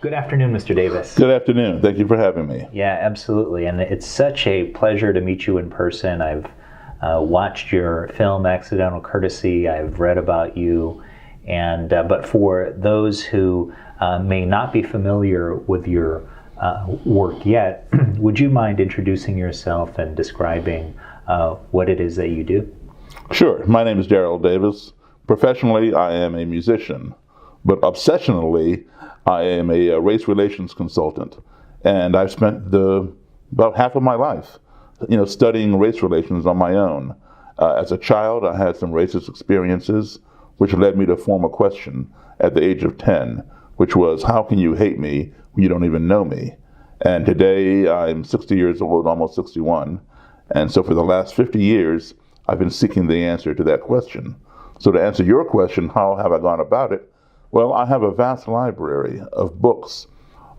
Good afternoon, Mr. Davis. Good afternoon. Thank you for having me. Yeah, absolutely. And it's such a pleasure to meet you in person. I've watched your film, Accidental Courtesy. I've read about you. And but for those who may not be familiar with your work yet, would you mind introducing yourself and describing what it is that you do? Sure. My name is Daryl Davis. Professionally, I am a musician, but obsessionally, I am a race relations consultant, and I've spent about half of my life, studying race relations on my own. As a child, I had some racist experiences, which led me to form a question at the age of 10, which was, how can you hate me when you don't even know me? And today, I'm 60 years old, almost 61, and so for the last 50 years, I've been seeking the answer to that question. So to answer your question, how have I gone about it? Well, I have a vast library of books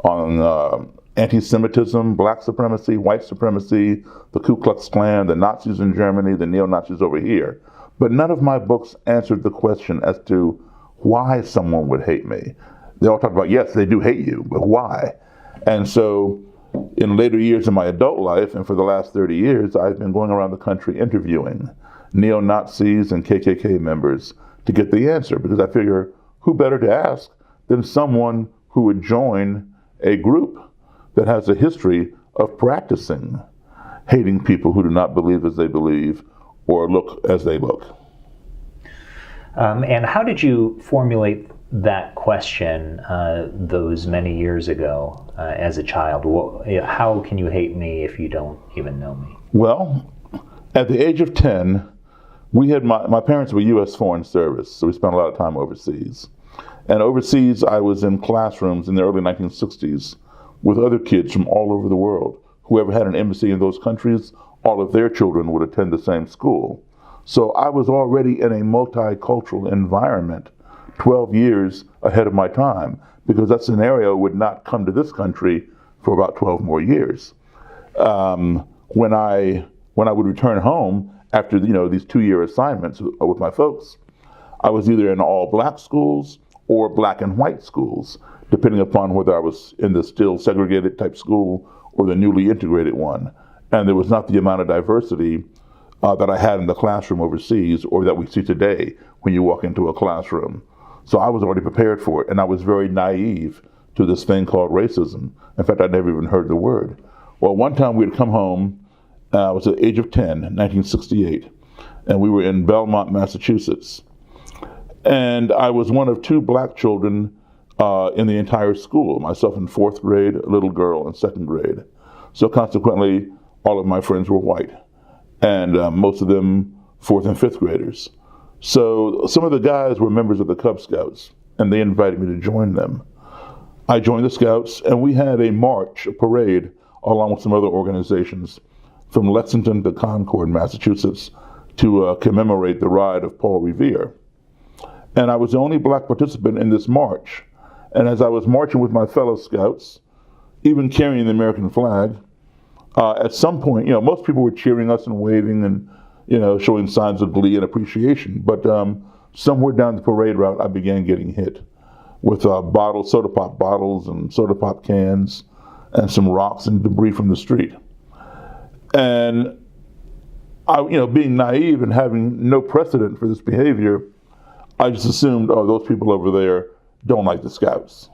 on anti-Semitism, black supremacy, white supremacy, the Ku Klux Klan, the Nazis in Germany, the neo-Nazis over here. But none of my books answered the question as to why someone would hate me. They all talk about, yes, they do hate you, but why? And so in later years of my adult life, and for the last 30 years, I've been going around the country interviewing neo-Nazis and KKK members to get the answer, because I figure, who better to ask than someone who would join a group that has a history of practicing hating people who do not believe as they believe or look as they look. And how did you formulate that question those many years ago as a child? How can you hate me if you don't even know me? Well, at the age of 10, we had my parents were U.S. Foreign Service, so we spent a lot of time overseas. And overseas, I was in classrooms in the early 1960s with other kids from all over the world. Whoever had an embassy in those countries, all of their children would attend the same school. So I was already in a multicultural environment 12 years ahead of my time, because that scenario would not come to this country for about 12 more years. When I would return home after these 2-year assignments with my folks, I was either in all black schools or black and white schools, depending upon whether I was in the still segregated type school or the newly integrated one. And there was not the amount of diversity that I had in the classroom overseas, or that we see today when you walk into a classroom. So I was already prepared for it, and I was very naive to this thing called racism. In fact, I'd never even heard the word. Well, one time we'd come home, I was at the age of 10, 1968, and we were in Belmont, Massachusetts. And I was one of 2 black children in the entire school, myself in 4th grade, a little girl in 2nd grade. So consequently, all of my friends were white, and most of them 4th and 5th graders. So some of the guys were members of the Cub Scouts, and they invited me to join them. I joined the Scouts, and we had a march, a parade, along with some other organizations, from Lexington to Concord, Massachusetts, to commemorate the ride of Paul Revere. And I was the only black participant in this march. And as I was marching with my fellow Scouts, even carrying the American flag, at some point, most people were cheering us and waving and, showing signs of glee and appreciation. But somewhere down the parade route, I began getting hit with soda pop bottles and soda pop cans and some rocks and debris from the street. And I, being naive and having no precedent for this behavior, I just assumed, oh, those people over there don't like the Scouts.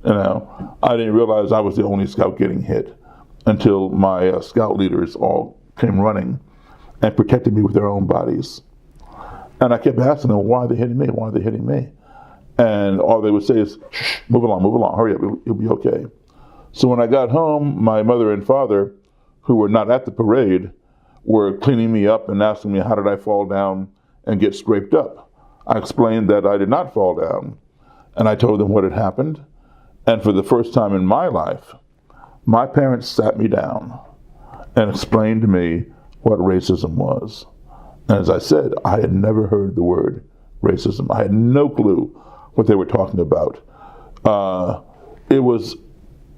I didn't realize I was the only Scout getting hit until my Scout leaders all came running and protected me with their own bodies. And I kept asking them, why are they hitting me? Why are they hitting me? And all they would say is, shh, move along, hurry up, you'll be okay. So when I got home, my mother and father, who were not at the parade, were cleaning me up and asking me how did I fall down and get scraped up. I explained that I did not fall down, and I told them what had happened. And for the first time in my life, my parents sat me down and explained to me what racism was. And as I said, I had never heard the word racism. I had no clue what they were talking about. It was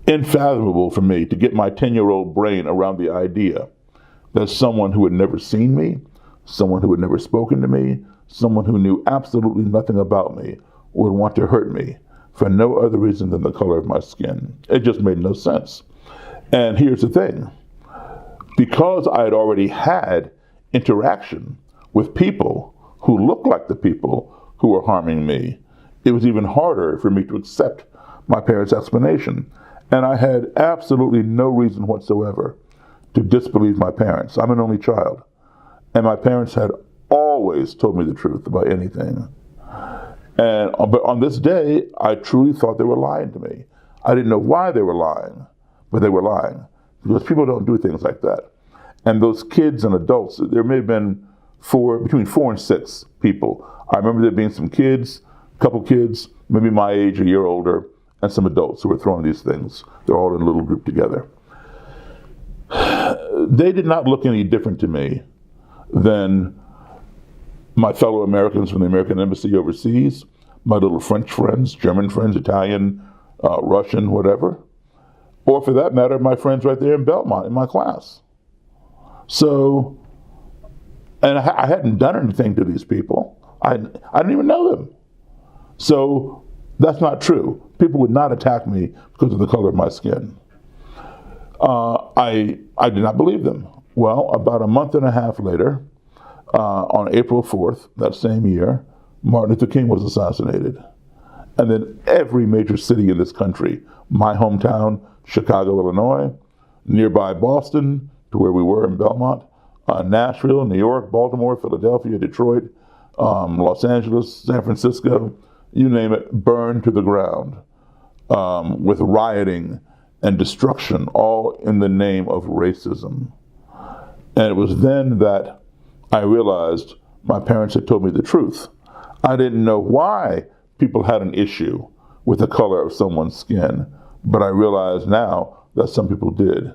unfathomable for me to get my 10-year-old brain around the idea that someone who had never seen me, someone who had never spoken to me, someone who knew absolutely nothing about me would want to hurt me for no other reason than the color of my skin. It just made no sense. And here's the thing. Because I had already had interaction with people who looked like the people who were harming me, it was even harder for me to accept my parents' explanation. And I had absolutely no reason whatsoever to disbelieve my parents. I'm an only child. And my parents had always told me the truth about anything. But on this day, I truly thought they were lying to me. I didn't know why they were lying, but they were lying. Because people don't do things like that. And those kids and adults, there may have been between 4 and 6 people. I remember there being some kids, a couple kids, maybe my age, a year older, and some adults who were throwing these things. They're all in a little group together. They did not look any different to me than my fellow Americans from the American embassy overseas, my little French friends, German friends, Italian, Russian, whatever, or for that matter, my friends right there in Belmont in my class. So, and I hadn't done anything to these people. I didn't even know them. So that's not true. People would not attack me because of the color of my skin. I did not believe them. Well, about a month and a half later, on April 4th, that same year, Martin Luther King was assassinated. And then every major city in this country, my hometown, Chicago, Illinois, nearby Boston, to where we were in Belmont, Nashville, New York, Baltimore, Philadelphia, Detroit, Los Angeles, San Francisco, you name it, burned to the ground with rioting and destruction, all in the name of racism. And it was then that I realized my parents had told me the truth. I didn't know why people had an issue with the color of someone's skin, but I realize now that some people did,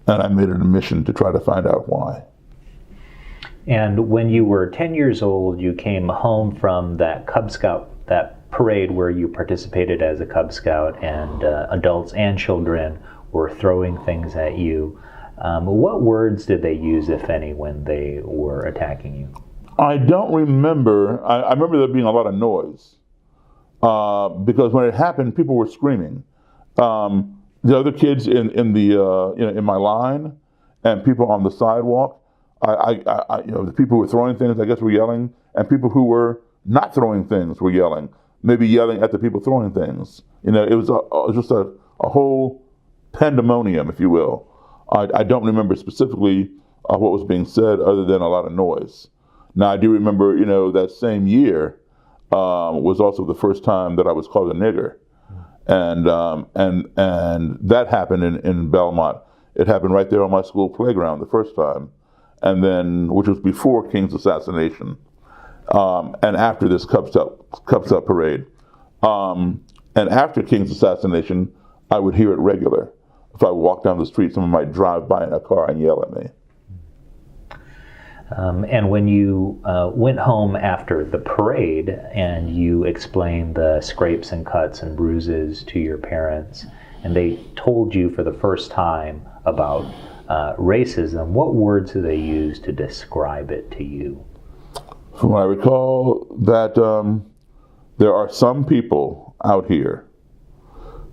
and I made it a mission to try to find out why. And when you were 10 years old, you came home from that Cub Scout, that parade where you participated as a Cub Scout, and adults and children were throwing things at you. What words did they use, if any, when they were attacking you? I don't remember. I remember there being a lot of noise because when it happened, people were screaming. The other kids in my line and people on the sidewalk, the people who were throwing things, I guess, were yelling, and people who were not throwing things were yelling, maybe yelling at the people throwing things. It was just a whole pandemonium, if you will. I don't remember specifically what was being said other than a lot of noise. Now, I do remember, that same year was also the first time that I was called a nigger. And that happened in Belmont. It happened right there on my school playground the first time, and then, which was before King's assassination, and after this Cub Scout parade. And after King's assassination, I would hear it regular. If I walk down the street, someone might drive by in a car and yell at me. And when you went home after the parade and you explained the scrapes and cuts and bruises to your parents, and they told you for the first time about racism, what words did they use to describe it to you? From what I recall, that there are some people out here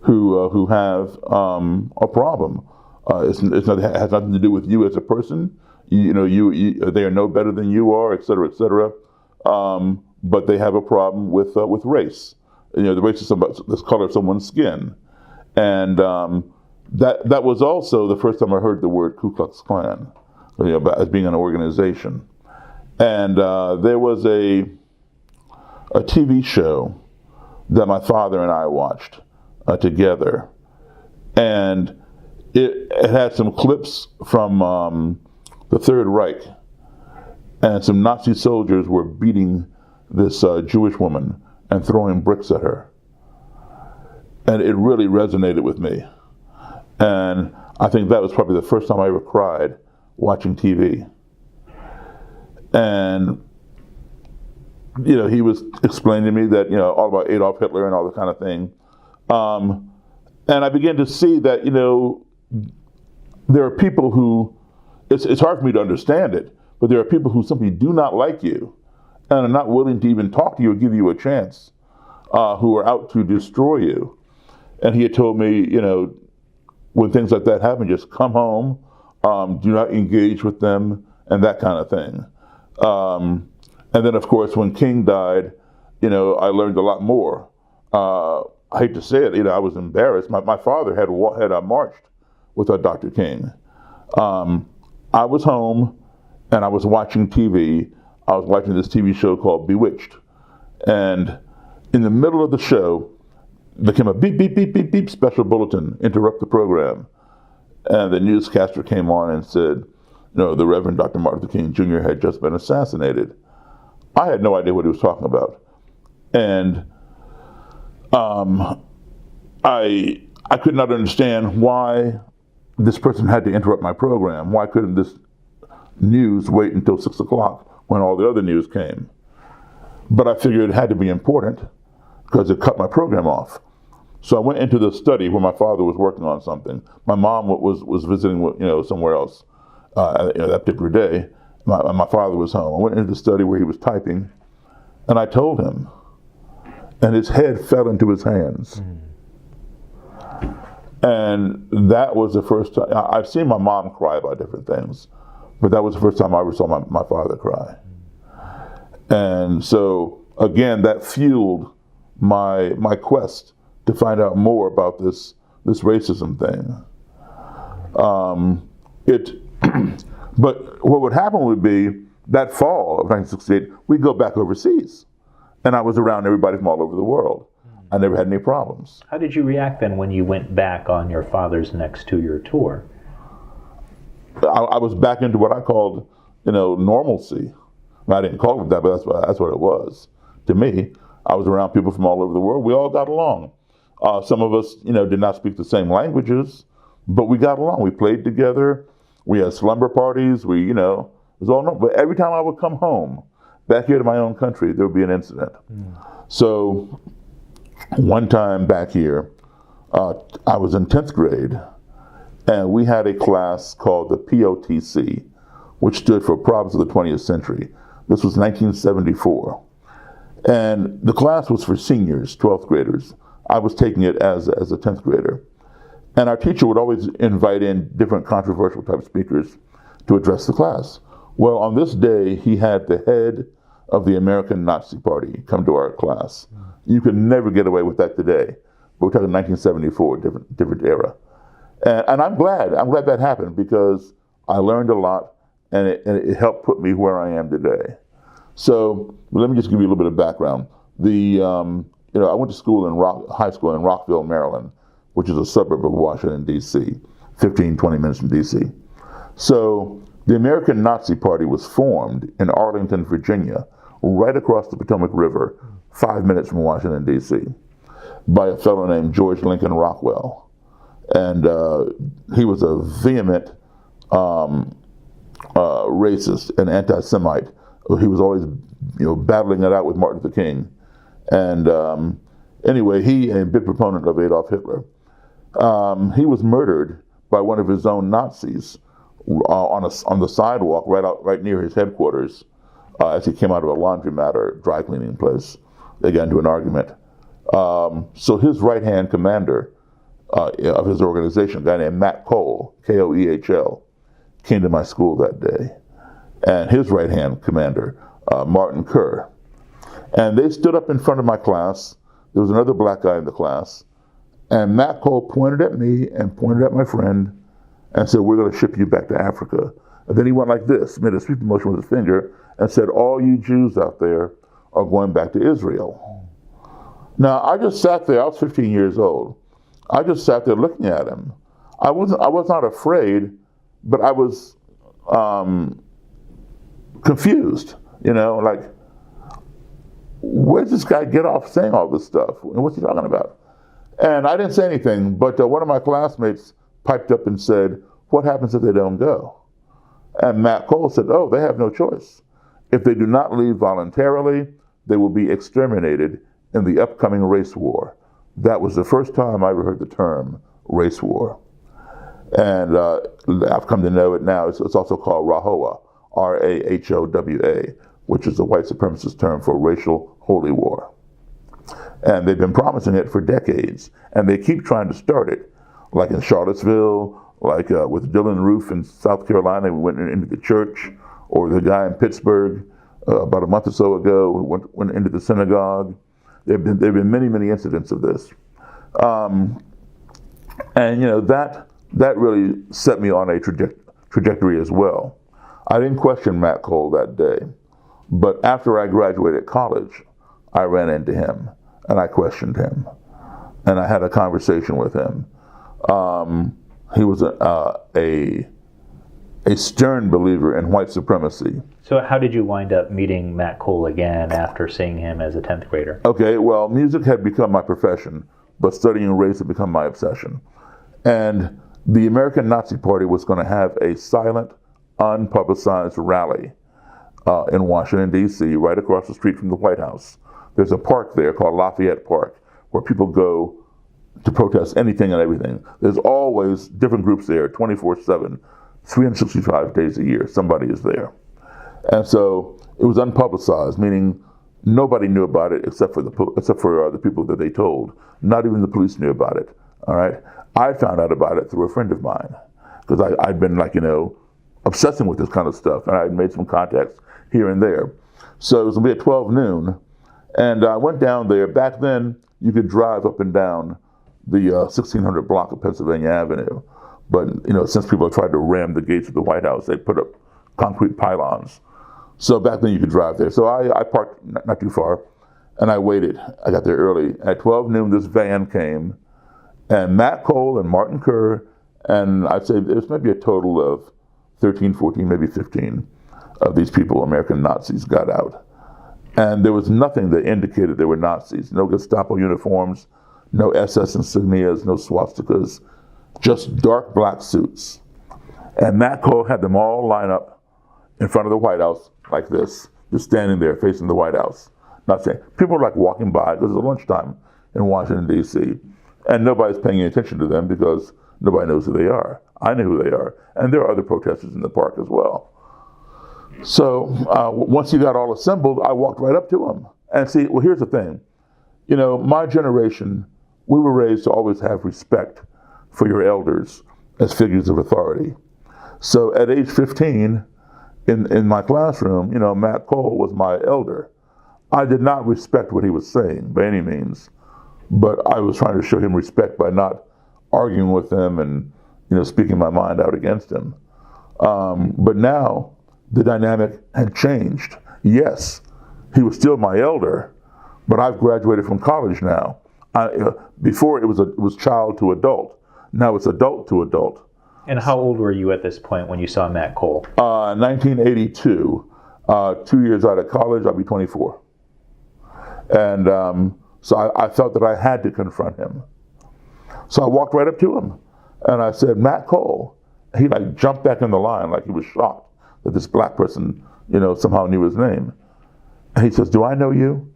who have a problem. It has nothing to do with you as a person. They are no better than you are, et cetera, et cetera. But they have a problem with race. The race is the color of someone's skin, and that was also the first time I heard the word Ku Klux Klan, as being an organization. And there was a TV show that my father and I watched together, and it had some clips from the Third Reich, and some Nazi soldiers were beating this Jewish woman and throwing bricks at her. And it really resonated with me. And I think that was probably the first time I ever cried watching TV. And, he was explaining to me that, all about Adolf Hitler and all that kind of thing. And I began to see that, there are people who, it's hard for me to understand it, but there are people who simply do not like you and are not willing to even talk to you or give you a chance who are out to destroy you. And he had told me, when things like that happen, just come home, do not engage with them, and that kind of thing. And then, of course, when King died, I learned a lot more. I hate to say it, I was embarrassed. My father had marched with Dr. King. I was home, and I was watching TV. I was watching this TV show called Bewitched. And in the middle of the show, there came a beep, beep, beep, beep, beep, special bulletin, interrupt the program. And the newscaster came on and said, the Reverend Dr. Martin Luther King Jr. had just been assassinated. I had no idea what he was talking about. And I could not understand why this person had to interrupt my program. Why couldn't this news wait until 6 o'clock when all the other news came? But I figured it had to be important because it cut my program off. So I went into the study where my father was working on something. My mom was visiting, somewhere else that particular day. My father was home. I went into the study where he was typing, and I told him, and his head fell into his hands. And that was the first time. I've seen my mom cry about different things, but that was the first time I ever saw my father cry. And so, again, that fueled my quest to find out more about this racism thing. But what would happen would be that fall of 1968, we'd go back overseas. And I was around everybody from all over the world. I never had any problems. How did you react then when you went back on your father's next 2-year tour? I was back into what I called, normalcy. I didn't call it that, but that's what it was. To me, I was around people from all over the world. We all got along. Some of us, did not speak the same languages, but we got along. We played together. We had slumber parties. It was all normal. But every time I would come home, back here to my own country, there would be an incident. So one time back here, I was in 10th grade, and we had a class called the POTC, which stood for Problems of the 20th Century. This was 1974. And the class was for seniors, 12th graders. I was taking it as a 10th grader. And our teacher would always invite in different controversial type speakers to address the class. Well, on this day, he had the head of the American Nazi Party come to our class. You could never get away with that today. But we're talking 1974, different era. And I'm glad that happened because I learned a lot, and it helped put me where I am today. So let me just give you a little bit of background. I went to school high school in Rockville, Maryland, which is a suburb of Washington, D.C., 15-20 minutes from D.C. So the American Nazi Party was formed in Arlington, Virginia, right across the Potomac River, 5 minutes from Washington, D.C., by a fellow named George Lincoln Rockwell. And he was a vehement racist and anti-Semite. He was always, battling it out with Martin Luther King. And anyway, he a big proponent of Adolf Hitler. He was murdered by one of his own Nazis on the sidewalk right near his headquarters as he came out of a laundromat or dry cleaning place. They got into an argument. So his right-hand commander of his organization, a guy named Matt Cole, Koehl, came to my school that day. And his right-hand commander, Martin Kerr. And they stood up in front of my class. There was another black guy in the class. And Matt Cole pointed at me and pointed at my friend and said, "We're going to ship you back to Africa." And then he went like this, made a sweeping motion with his finger, and said, "All you Jews out there are going back to Israel." Now, I just sat there. I was 15 years old. I just sat there looking at him. I was not afraid, but I was confused, like, where does this guy get off saying all this stuff? What's he talking about? And I didn't say anything, but one of my classmates piped up and said, "What happens if they don't go?" And Matt Cole said, "Oh, they have no choice. If they do not leave voluntarily, they will be exterminated in the upcoming race war." That was the first time I ever heard the term race war. And I've come to know it now. It's also called RAHOWA, RAHOWA, which is a white supremacist term for racial holy war. And they've been promising it for decades. And they keep trying to start it, like in Charlottesville, like with Dylan Roof in South Carolina, we went into the church, or the guy in Pittsburgh about a month or so ago who went into the synagogue. There have been many incidents of this. And that really set me on a trajectory as well. I didn't question Matt Cole that day, but after I graduated college, I ran into him and I questioned him, and I had a conversation with him. He was a stern believer in white supremacy. So how did you wind up meeting Matt Cole again after seeing him as a 10th grader? Okay, well, music had become my profession, but studying race had become my obsession. And the American Nazi Party was going to have a silent, unpublicized rally in Washington, D.C., right across the street from the White House. There's a park there called Lafayette Park where people go to protest anything and everything. There's always different groups there, 24/7, 365 days a year, somebody is there. And so it was unpublicized, meaning nobody knew about it except for the people that they told. Not even the police knew about it, all right? I found out about it through a friend of mine, because I'd been obsessing with this kind of stuff, and I'd made some contacts here and there. So it was gonna be at 12 noon, and I went down there. Back then, you could drive up and down the 1600 block of Pennsylvania Avenue. But, since people tried to ram the gates of the White House, they put up concrete pylons. So back then you could drive there. So I parked not too far, and I waited. I got there early. At 12 noon, this van came, and Matt Cole and Martin Kerr, and I'd say there's maybe a total of 13, 14, maybe 15 of these people, American Nazis, got out. And there was nothing that indicated they were Nazis. No Gestapo uniforms, no SS insignias, no swastikas, just dark black suits. And Matt Cole had them all line up in front of the White House like this, just standing there facing the White House. Not saying, people are walking by, because it's lunchtime in Washington, D.C., and nobody's paying any attention to them because nobody knows who they are. I know who they are. And there are other protesters in the park as well. So once he got all assembled, I walked right up to him. And see, well, here's the thing. My generation, we were raised to always have respect for your elders as figures of authority. So at age 15, in my classroom, Matt Cole was my elder. I did not respect what he was saying by any means, but I was trying to show him respect by not arguing with him and speaking my mind out against him. But now the dynamic had changed. Yes, he was still my elder, but I've graduated from college now. Before it was child to adult. Now it's adult to adult. And how old were you at this point when you saw Matt Cole? 1982. 2 years out of college, I'll be 24. And so I felt that I had to confront him. So I walked right up to him and I said, Matt Cole. He jumped back in the line like he was shocked that this black person, somehow knew his name. And he says, do I know you?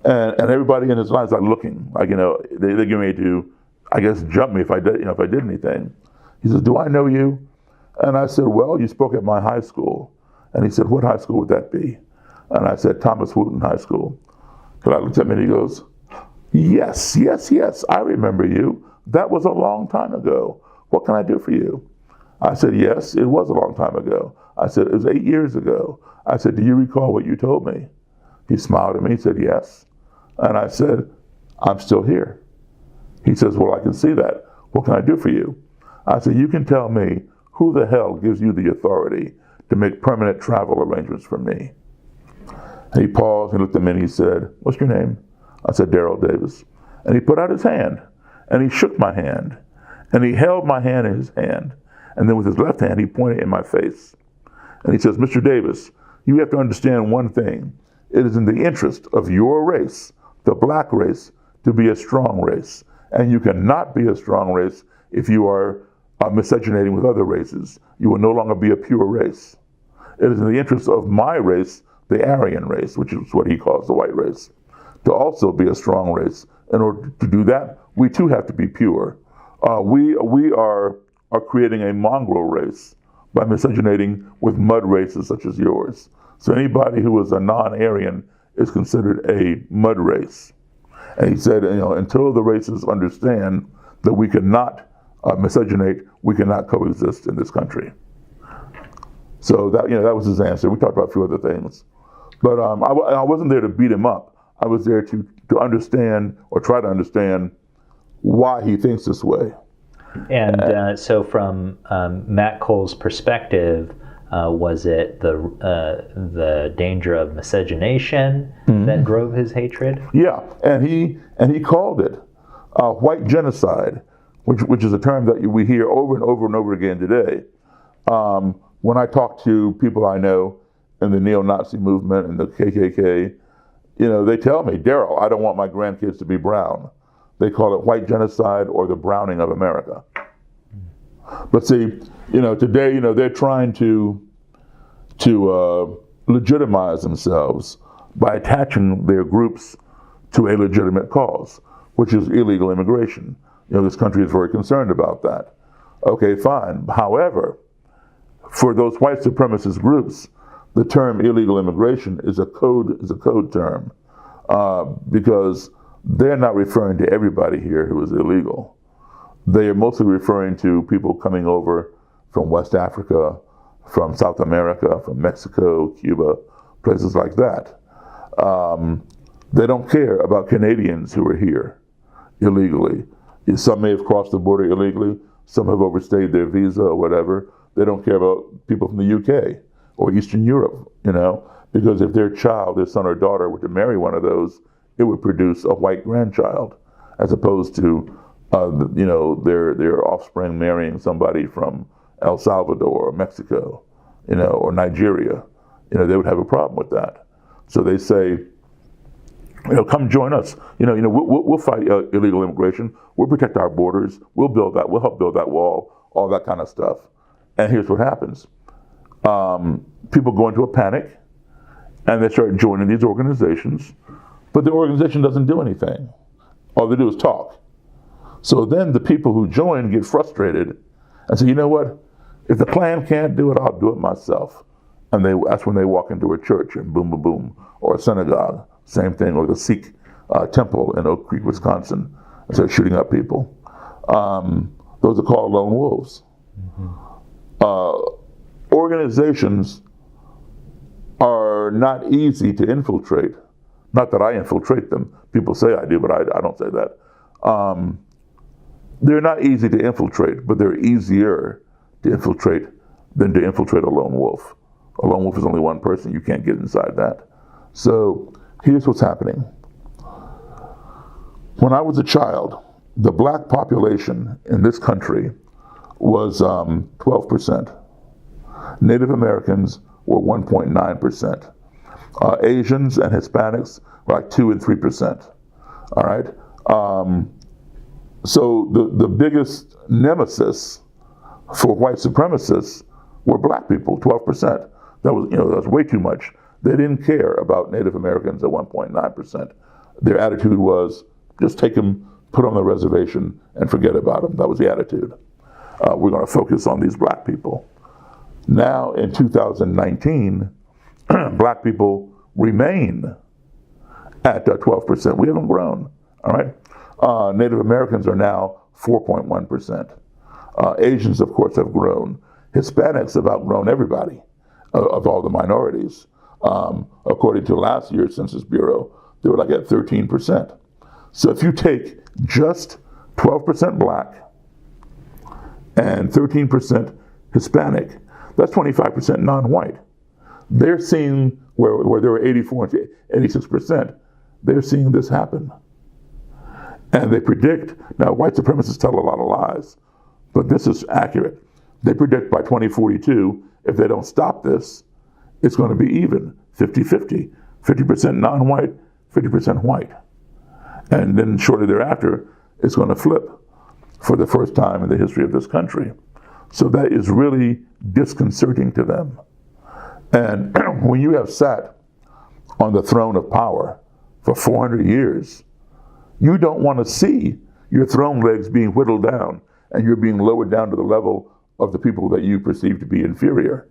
And everybody in his line is looking, they're getting ready to, I guess, jump me if I did, if I did anything. He says, do I know you? And I said, well, you spoke at my high school. And he said, what high school would that be? And I said, Thomas Wooten High School. And I looked at me and he goes, yes, I remember you. That was a long time ago. What can I do for you? I said, yes, it was a long time ago. I said, it was 8 years ago. I said, do you recall what you told me? He smiled at me, he said, yes. And I said, I'm still here. He says, well, I can see that. What can I do for you? I said, you can tell me who the hell gives you the authority to make permanent travel arrangements for me. And he paused, he looked at me and he said, what's your name? I said, Daryl Davis. And he put out his hand and he shook my hand and he held my hand in his hand. And then with his left hand, he pointed in my face. And he says, Mr. Davis, you have to understand one thing. It is in the interest of your race, the black race, to be a strong race. And you cannot be a strong race if you are miscegenating with other races. You will no longer be a pure race. It is in the interest of my race, the Aryan race, which is what he calls the white race, to also be a strong race. In order to do that, we too have to be pure. We are creating a mongrel race by miscegenating with mud races such as yours. So anybody who is a non-Aryan is considered a mud race. And he said, until the races understand that we cannot miscegenate, we cannot coexist in this country. So that was his answer. We talked about a few other things. But I wasn't there to beat him up. I was there to understand, or try to understand, why he thinks this way. And so from Matt Cole's perspective, was it the danger of miscegenation that drove his hatred? Yeah, and he called it white genocide, which is a term that we hear over and over and over again today. When I talk to people I know in the neo-Nazi movement and the KKK, they tell me, Daryl, I don't want my grandkids to be brown. They call it white genocide or the browning of America. But see, today, they're trying to legitimize themselves by attaching their groups to a legitimate cause, which is illegal immigration. This country is very concerned about that. Okay, fine. However, for those white supremacist groups, the term illegal immigration is a code term, because they're not referring to everybody here who is illegal. They are mostly referring to people coming over from West Africa, from South America, from Mexico, Cuba, places like that. They don't care about Canadians who are here illegally. Some may have crossed the border illegally, some have overstayed their visa or whatever. They don't care about people from the UK or Eastern Europe, because if their child, their son or daughter, were to marry one of those, it would produce a white grandchild, as opposed to their offspring marrying somebody from El Salvador or Mexico, or Nigeria. They would have a problem with that. So they say, come join us. We'll fight illegal immigration. We'll protect our borders. We'll help build that wall, all that kind of stuff. And here's what happens. People go into a panic and they start joining these organizations, but the organization doesn't do anything. All they do is talk. So then the people who join get frustrated and say, you know what? If the Klan can't do it, I'll do it myself. And that's when they walk into a church and boom, boom, boom, or a synagogue, same thing, or the Sikh temple in Oak Creek, Wisconsin, and start shooting up people. Those are called lone wolves. Organizations are not easy to infiltrate. Not that I infiltrate them. People say I do, but I don't say that. They're not easy to infiltrate, but they're easier to infiltrate than to infiltrate a lone wolf. A lone wolf is only one person. You can't get inside that. So here's what's happening. When I was a child, the black population in this country was 12%. Native Americans were 1.9%. Asians and Hispanics were like 2 and 3%. All right. So the biggest nemesis for white supremacists were black people, 12%. That was way too much. They didn't care about Native Americans at 1.9%. Their attitude was just take them, put them on the reservation, and forget about them. That was the attitude. We're going to focus on these black people. Now in 2019, black people remain at 12%. We haven't grown. All right. Native Americans are now 4.1%. Asians, of course, have grown. Hispanics have outgrown everybody of all the minorities. According to last year's Census Bureau, they were like at 13%. So if you take just 12% black and 13% Hispanic, that's 25% non-white. They're seeing, where there were 84 to 86%, they're seeing this happen. And they predict, now white supremacists tell a lot of lies, but this is accurate. They predict by 2042, if they don't stop this, it's going to be even, 50-50, 50% non-white, 50% white. And then shortly thereafter, it's going to flip for the first time in the history of this country. So that is really disconcerting to them. And when you have sat on the throne of power for 400 years, you don't want to see your throne legs being whittled down and you're being lowered down to the level of the people that you perceive to be inferior.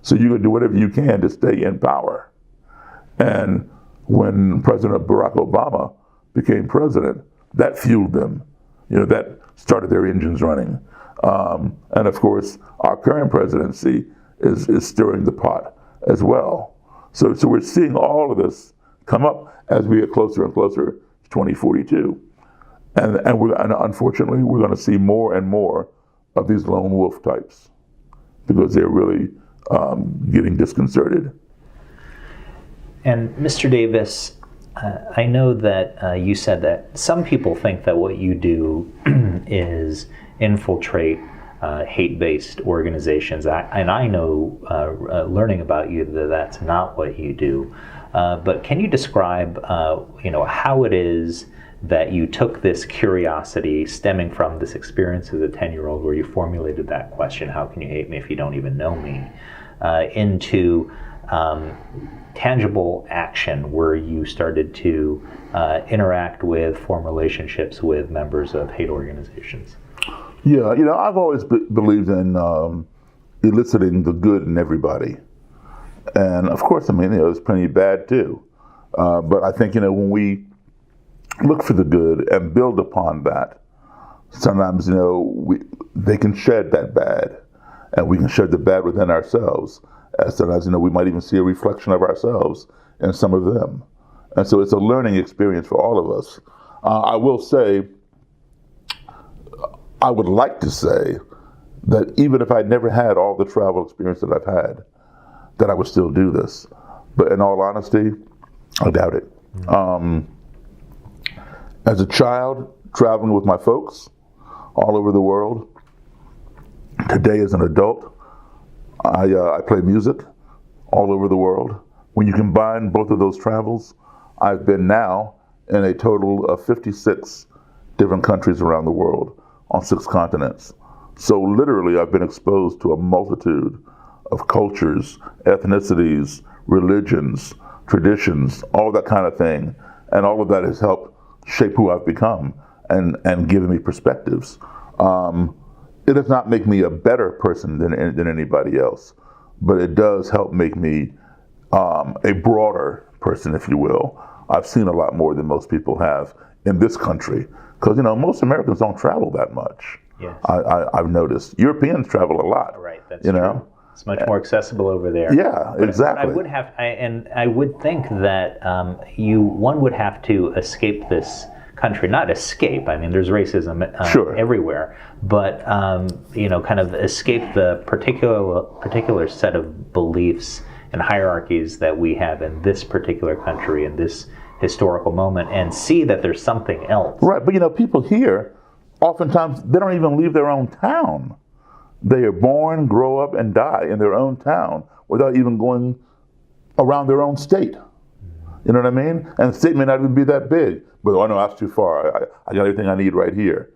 So you're going to do whatever you can to stay in power. And when President Barack Obama became president, that fueled them. That started their engines running. And of course, our current presidency is stirring the pot as well. So we're seeing all of this come up as we get closer and closer to 2042. And unfortunately, we're going to see more and more of these lone wolf types because they're really getting disconcerted. And Mr. Davis, I know that you said that some people think that what you do is infiltrate hate-based organizations, and I know, learning about you, that that's not what you do. But can you describe, how it is that you took this curiosity stemming from this experience as a 10-year-old where you formulated that question, how can you hate me if you don't even know me, into tangible action where you started to interact with, form relationships with members of hate organizations? Yeah, I've always believed in eliciting the good in everybody. And of course, there's plenty of bad too. But I think, when we look for the good and build upon that, sometimes, they can shed that bad, and we can shed the bad within ourselves. And sometimes, we might even see a reflection of ourselves in some of them. And so it's a learning experience for all of us. I will say, I would like to say that even if I'd never had all the travel experience that I've had, that I would still do this. But in all honesty, I doubt it. As a child, traveling with my folks all over the world, today as an adult, I play music all over the world. When you combine both of those travels, I've been now in a total of 56 different countries around the world on 6 continents. So literally, I've been exposed to a multitude of cultures, ethnicities, religions, traditions, all that kind of thing. And all of that has helped shape who I've become and given me perspectives. It does not make me a better person than anybody else, but it does help make me a broader person, if you will. I've seen a lot more than most people have in this country, because most Americans don't travel that much. Yes. I've noticed Europeans travel a lot. Right, that's true. It's much more accessible over there. Yeah, exactly. But I would think that one would have to escape this country. Not escape. There's racism Sure. everywhere, but kind of escape the particular set of beliefs and hierarchies that we have in this particular country in this historical moment, and see that there's something else. Right, but people here, oftentimes they don't even leave their own town. They are born, grow up, and die in their own town without even going around their own state. You know what I mean? And the state may not even be that big, but no, that's too far. I got everything I need right here.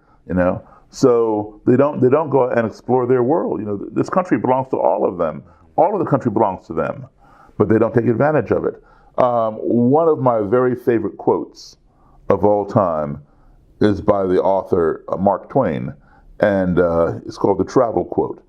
So they don't go out and explore their world. This country belongs to all of them. All of the country belongs to them, but they don't take advantage of it. One of my very favorite quotes of all time is by the author Mark Twain, and it's called The Travel Quote.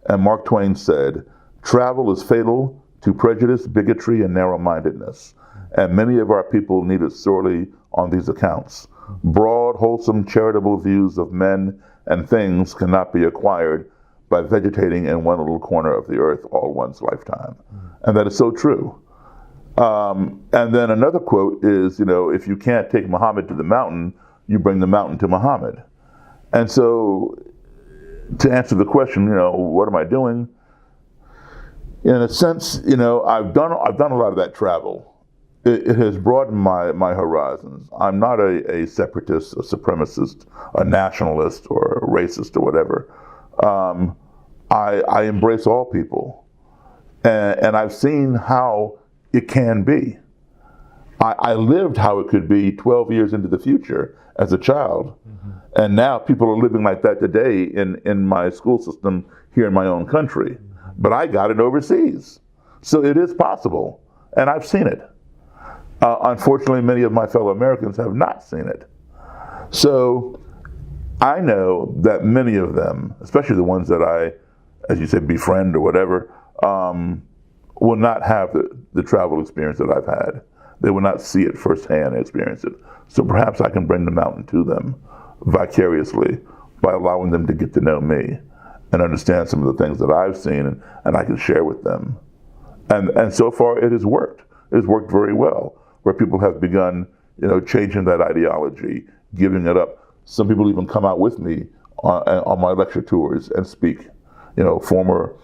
And Mark Twain said, "Travel is fatal to prejudice, bigotry, and narrow-mindedness, and many of our people need it sorely on these accounts. Broad, wholesome, charitable views of men and things cannot be acquired by vegetating in one little corner of the earth all one's lifetime." And that is so true. And then another quote is, if you can't take Muhammad to the mountain, you bring the mountain to Muhammad. And so, to answer the question, what am I doing? In a sense, I've done a lot of that travel. It has broadened my horizons. I'm not a separatist, a supremacist, a nationalist, or a racist, or whatever. I embrace all people, and I've seen how it can be. I lived how it could be 12 years into the future as a child. Mm-hmm. And now people are living like that today in my school system here in my own country. Mm-hmm. But I got it overseas. So it is possible. And I've seen it. Unfortunately, many of my fellow Americans have not seen it. So I know that many of them, especially the ones that I, as you said, befriend or whatever, will not have the travel experience that I've had. They will not see it firsthand and experience it. So perhaps I can bring the mountain to them vicariously by allowing them to get to know me and understand some of the things that I've seen, and I can share with them. And so far it has worked. It has worked very well, where people have begun, changing that ideology, giving it up. Some people even come out with me on my lecture tours and speak, former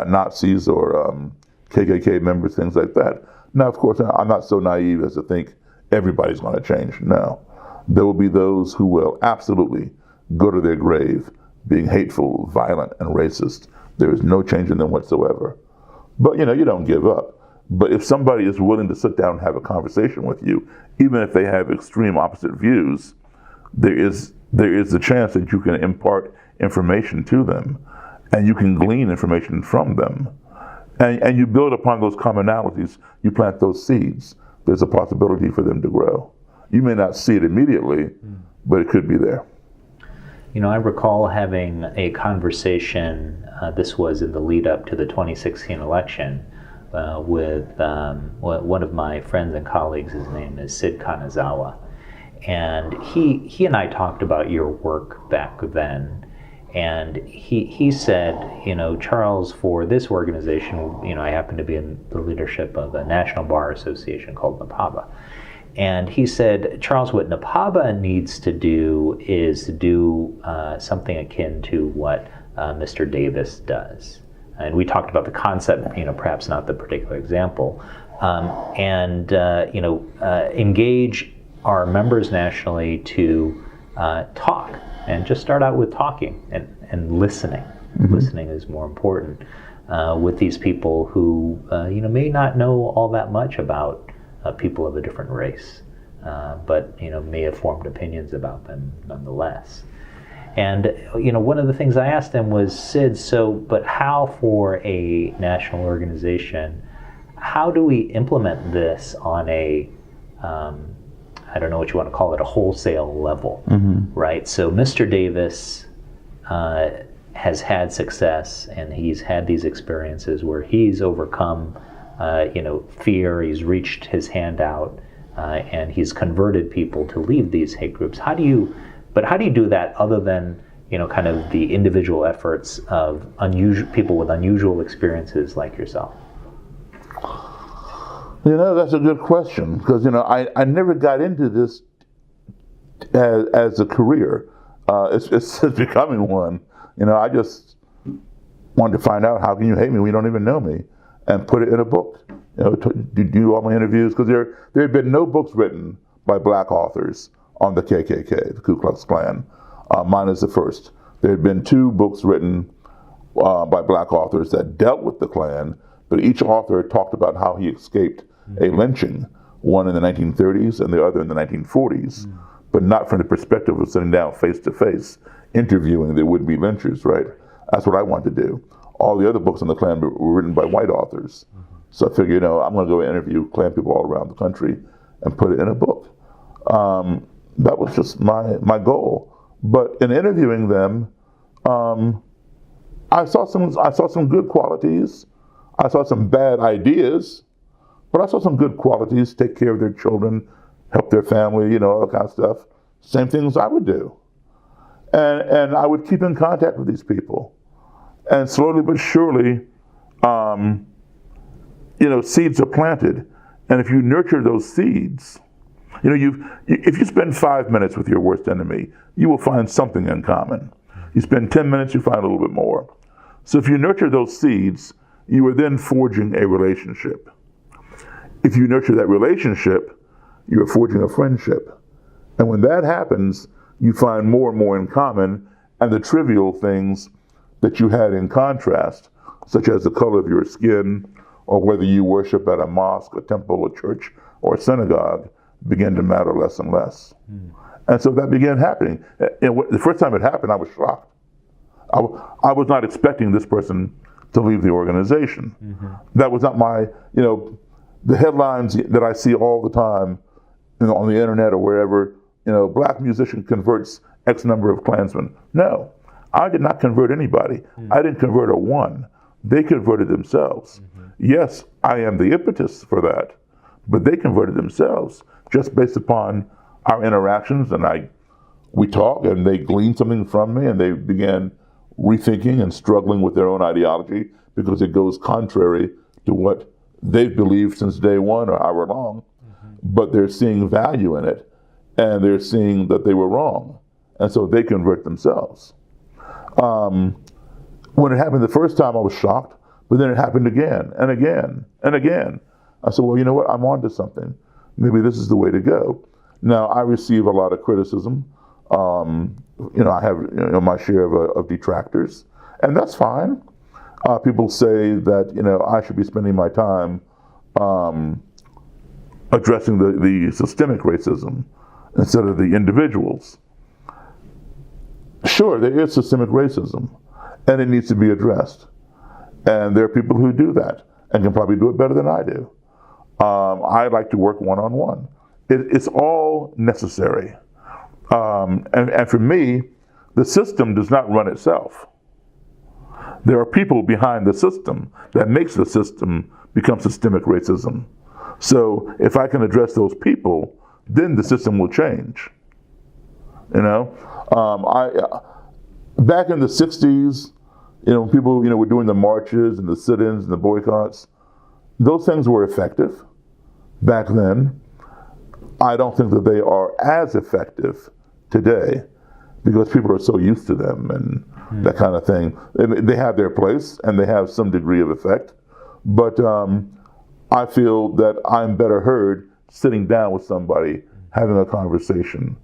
Nazis or KKK members, things like that. Now, of course, I'm not so naive as to think everybody's going to change. No. There will be those who will absolutely go to their grave being hateful, violent, and racist. There is no change in them whatsoever. But, you don't give up. But if somebody is willing to sit down and have a conversation with you, even if they have extreme opposite views, there is the chance that you can impart information to them, and you can glean information from them. And you build upon those commonalities, you plant those seeds. There's a possibility for them to grow. You may not see it immediately, but it could be there. I recall having a conversation, this was in the lead up to the 2016 election, with one of my friends and colleagues. His name is Sid Kanazawa. And he and I talked about your work back then. And he said, Charles, for this organization, I happen to be in the leadership of a National Bar Association called NAPABA. And he said, Charles, what NAPABA needs to do is to do something akin to what Mr. Davis does. And we talked about the concept, perhaps not the particular example, engage our members nationally to talk, and just start out with talking and listening. Mm-hmm. Listening is more important with these people who may not know all that much about people of a different race, but may have formed opinions about them nonetheless. And one of the things I asked him was, Sid, but how, for a national organization, how do we implement this on a I don't know what you want to call it, a wholesale level, mm-hmm. right? So Mr. Davis has had success, and he's had these experiences where he's overcome fear. He's reached his hand out, and he's converted people to leave these hate groups. How do you do that other than kind of the individual efforts of people with unusual experiences like yourself? That's a good question, because I never got into this as a career. It's becoming one. I just wanted to find out, how can you hate me when you don't even know me, and put it in a book. Do all my interviews, because there had been no books written by black authors on the KKK, the Ku Klux Klan. Mine is the first. There had been 2 books written by black authors that dealt with the Klan, but each author talked about how he escaped a lynching, one in the 1930s and the other in the 1940s, but not from the perspective of sitting down face to face, interviewing the would-be lynchers, right? That's what I wanted to do. All the other books on the Klan were written by white authors. So I figured, I'm going to go interview Klan people all around the country and put it in a book. That was just my goal. But in interviewing them, I saw some good qualities. I saw some bad ideas, but I saw some good qualities: take care of their children, help their family, all that kind of stuff. Same things I would do. And I would keep in contact with these people. And slowly but surely, seeds are planted. And if you nurture those seeds, if you spend 5 minutes with your worst enemy, you will find something in common. You spend 10 minutes, you find a little bit more. So if you nurture those seeds, you are then forging a relationship. If you nurture that relationship, you are forging a friendship. And when that happens, you find more and more in common, and the trivial things that you had in contrast, such as the color of your skin, or whether you worship at a mosque, a temple, a church, or a synagogue, begin to matter less and less. And so that began happening. And the first time it happened, I was shocked. I was not expecting this person to leave the organization. Mm-hmm. That was not my, the headlines that I see all the time, on the internet or wherever, black musician converts X number of Klansmen. No, I did not convert anybody. Mm-hmm. I didn't convert a one. They converted themselves. Mm-hmm. Yes, I am the impetus for that, but they converted themselves just based upon our interactions. And we talk, and they gleaned something from me, and they began rethinking and struggling with their own ideology because it goes contrary to what they've believed since day one or however long. But they're seeing value in it, and they're seeing that they were wrong, and so they convert themselves. When it happened the first time, I was shocked, but then it happened again and again and again. I said, well, you know what? I'm onto something. Maybe this is the way to go. Now, I receive a lot of criticism. I have my share of detractors, and that's fine. People say that I should be spending my time addressing the systemic racism instead of the individuals. Sure, there is systemic racism, and it needs to be addressed. And there are people who do that and can probably do it better than I do. I like to work one-on-one. It's all necessary. And for me, the system does not run itself. There are people behind the system that makes the system become systemic racism. So if I can address those people, then the system will change. Back in the 60s, people, were doing the marches and the sit-ins and the boycotts. Those things were effective back then. I don't think that they are as effective today because people are so used to them and that kind of thing. They have their place and they have some degree of effect, but I feel that I'm better heard sitting down with somebody, having a conversation,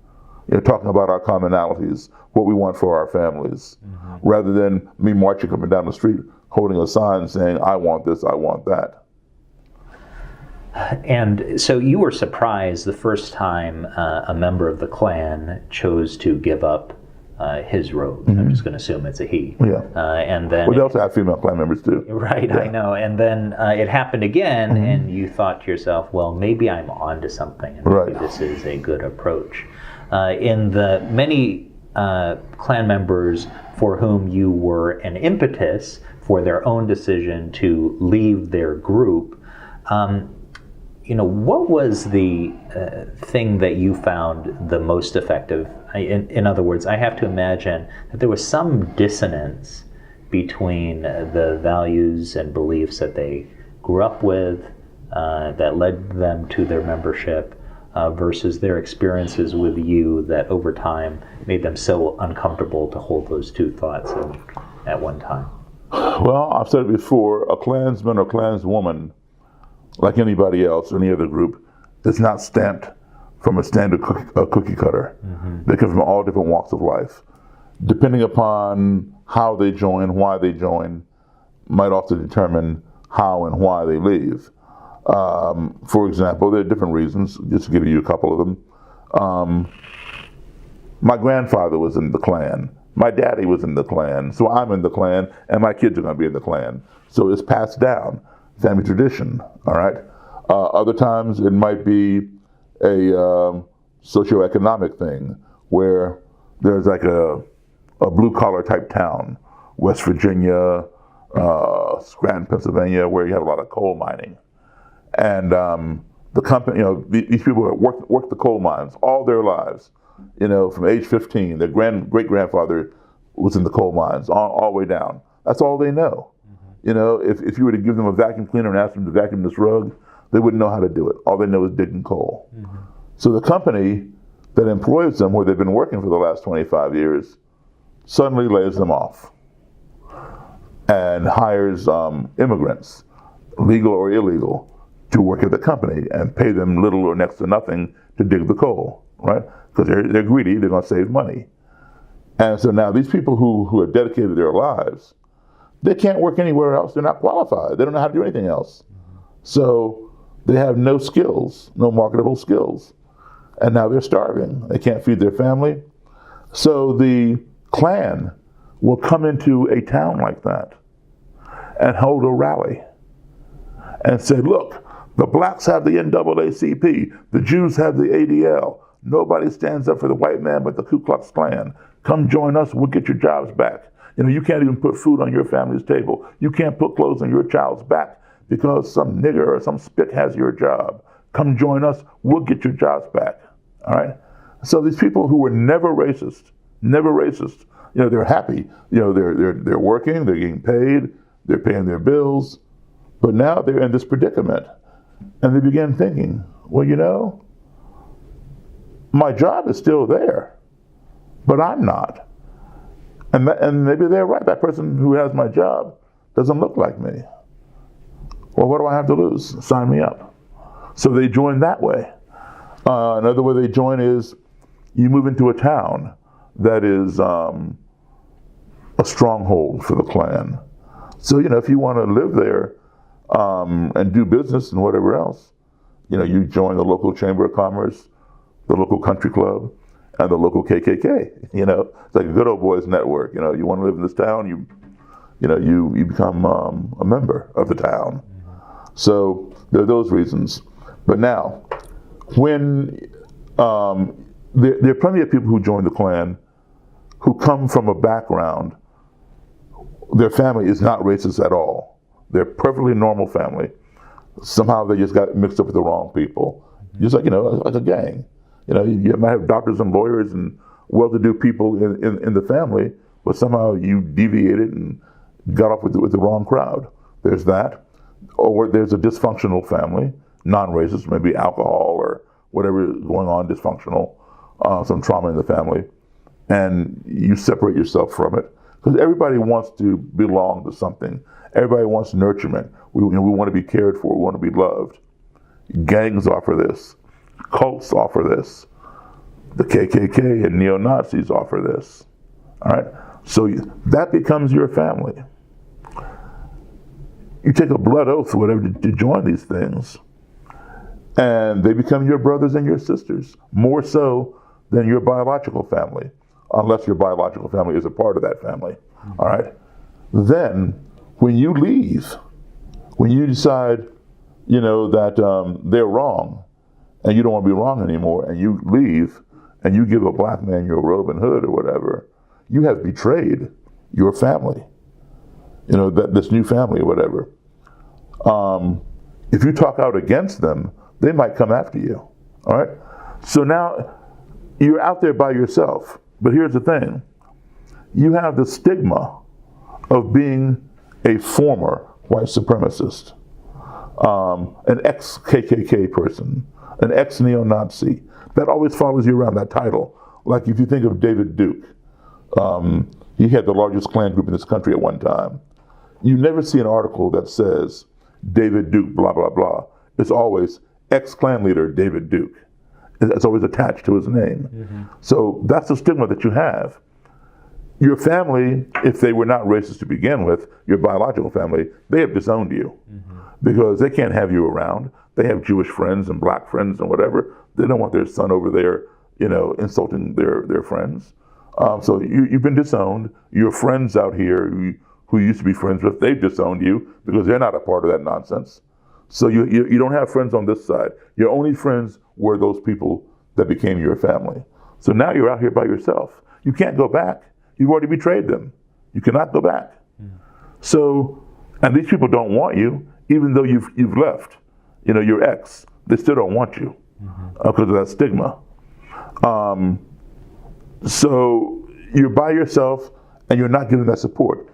talking about our commonalities, what we want for our families, rather than me marching up and down the street holding a sign saying, I want this, I want that. And so you were surprised the first time a member of the Klan chose to give up his robe. I'm just going to assume it's a he. Yeah. And then they also have female Klan members too. Right, yeah. I know. And then it happened again, and you thought to yourself, well, maybe I'm onto something, and maybe this is a good approach. In the many Klan members for whom you were an impetus for their own decision to leave their group, what was the thing that you found the most effective? In other words, I have to imagine that there was some dissonance between the values and beliefs that they grew up with, that led them to their membership, versus their experiences with you that over time made them so uncomfortable to hold those two thoughts at one time. Well, I've said it before, a Klansman or Klanswoman, like anybody else, any other group, is not stamped from a standard cookie cutter. They come from all different walks of life. Depending upon how they join, why they join, might also determine how and why they leave. For example, there are different reasons, just to give you a couple of them. My grandfather was in the Klan. My daddy was in the Klan. So I'm in the Klan, and my kids are going to be in the Klan. So it's passed down. Family tradition, all right? Other times it might be a socioeconomic thing where there's like a blue-collar type town, West Virginia, Scranton, Pennsylvania, where you have a lot of coal mining. And the company, these people have worked the coal mines all their lives, from age 15. Their great-grandfather was in the coal mines all the way down. That's all they know. If you were to give them a vacuum cleaner and ask them to vacuum this rug, they wouldn't know how to do it. All they know is digging coal. So the company that employs them, where they've been working for the last 25 years, suddenly lays them off and hires immigrants, legal or illegal, to work at the company and pay them little or next to nothing to dig the coal, right? Because they're greedy, they're going to save money. And so now these people who have dedicated their lives, they can't work anywhere else. They're not qualified. They don't know how to do anything else. So they have no skills, no marketable skills. And now they're starving. They can't feed their family. So the Klan will come into a town like that and hold a rally and say, look, the blacks have the NAACP, the Jews have the ADL. Nobody stands up for the white man but the Ku Klux Klan. Come join us, we'll get your jobs back. You can't even put food on your family's table. You can't put clothes on your child's back because some nigger or some spick has your job. come join us, we'll get your jobs back. All right? So these people who were never racist, they're happy. They're working, they're getting paid, they're paying their bills, but now they're in this predicament. And they began thinking, well, my job is still there, but I'm not. And maybe they're right. That person who has my job doesn't look like me. Well, what do I have to lose? Sign me up. So they join that way. Another way they join is you move into a town that is a stronghold for the Klan. So, if you want to live there and do business and whatever else, you join the local Chamber of Commerce, the local country club, and the local KKK. It's like a good old boys network. You want to live in this town, you become a member of the town. So there are those reasons. But now, when there are plenty of people who join the Klan who come from a background, their family is not racist at all. They're a perfectly normal family. Somehow they just got mixed up with the wrong people. Just like, like a gang. You might have doctors and lawyers and well-to-do people in the family, but somehow you deviated and got off with the wrong crowd. There's that. Or there's a dysfunctional family, non-racist, maybe alcohol or whatever is going on, dysfunctional, some trauma in the family, and you separate yourself from it. Because everybody wants to belong to something. Everybody wants nurturement. We want to be cared for. We want to be loved. Gangs offer this. Cults offer this. The KKK and neo-Nazis offer this. All right? So that becomes your family. You take a blood oath or whatever to join these things. And they become your brothers and your sisters, more so than your biological family, unless your biological family is a part of that family. All right? Then, when you leave, when you decide, that they're wrong, and you don't want to be wrong anymore, and you leave, and you give a black man your robe and hood or whatever, you have betrayed your family. This new family or whatever. If you talk out against them, they might come after you. All right? So now you're out there by yourself. But here's the thing. You have the stigma of being a former white supremacist, an ex-KKK person, an ex-neo-Nazi. That always follows you around, that title. Like if you think of David Duke, he had the largest Klan group in this country at one time. You never see an article that says David Duke, blah, blah, blah. It's always ex-Klan leader David Duke. It's always attached to his name. Mm-hmm. So that's the stigma that you have. Your family, if they were not racist to begin with, your biological family, they have disowned you because they can't have you around. They have Jewish friends and black friends and whatever. They don't want their son over there, insulting their friends. So you've been disowned. Your friends out here who you used to be friends with, they've disowned you because they're not a part of that nonsense. So you don't have friends on this side. Your only friends were those people that became your family. So now you're out here by yourself. You can't go back. You've already betrayed them. You cannot go back. So, and these people don't want you, even though you've left. Your ex, they still don't want you because of that stigma. So you're by yourself and you're not given that support.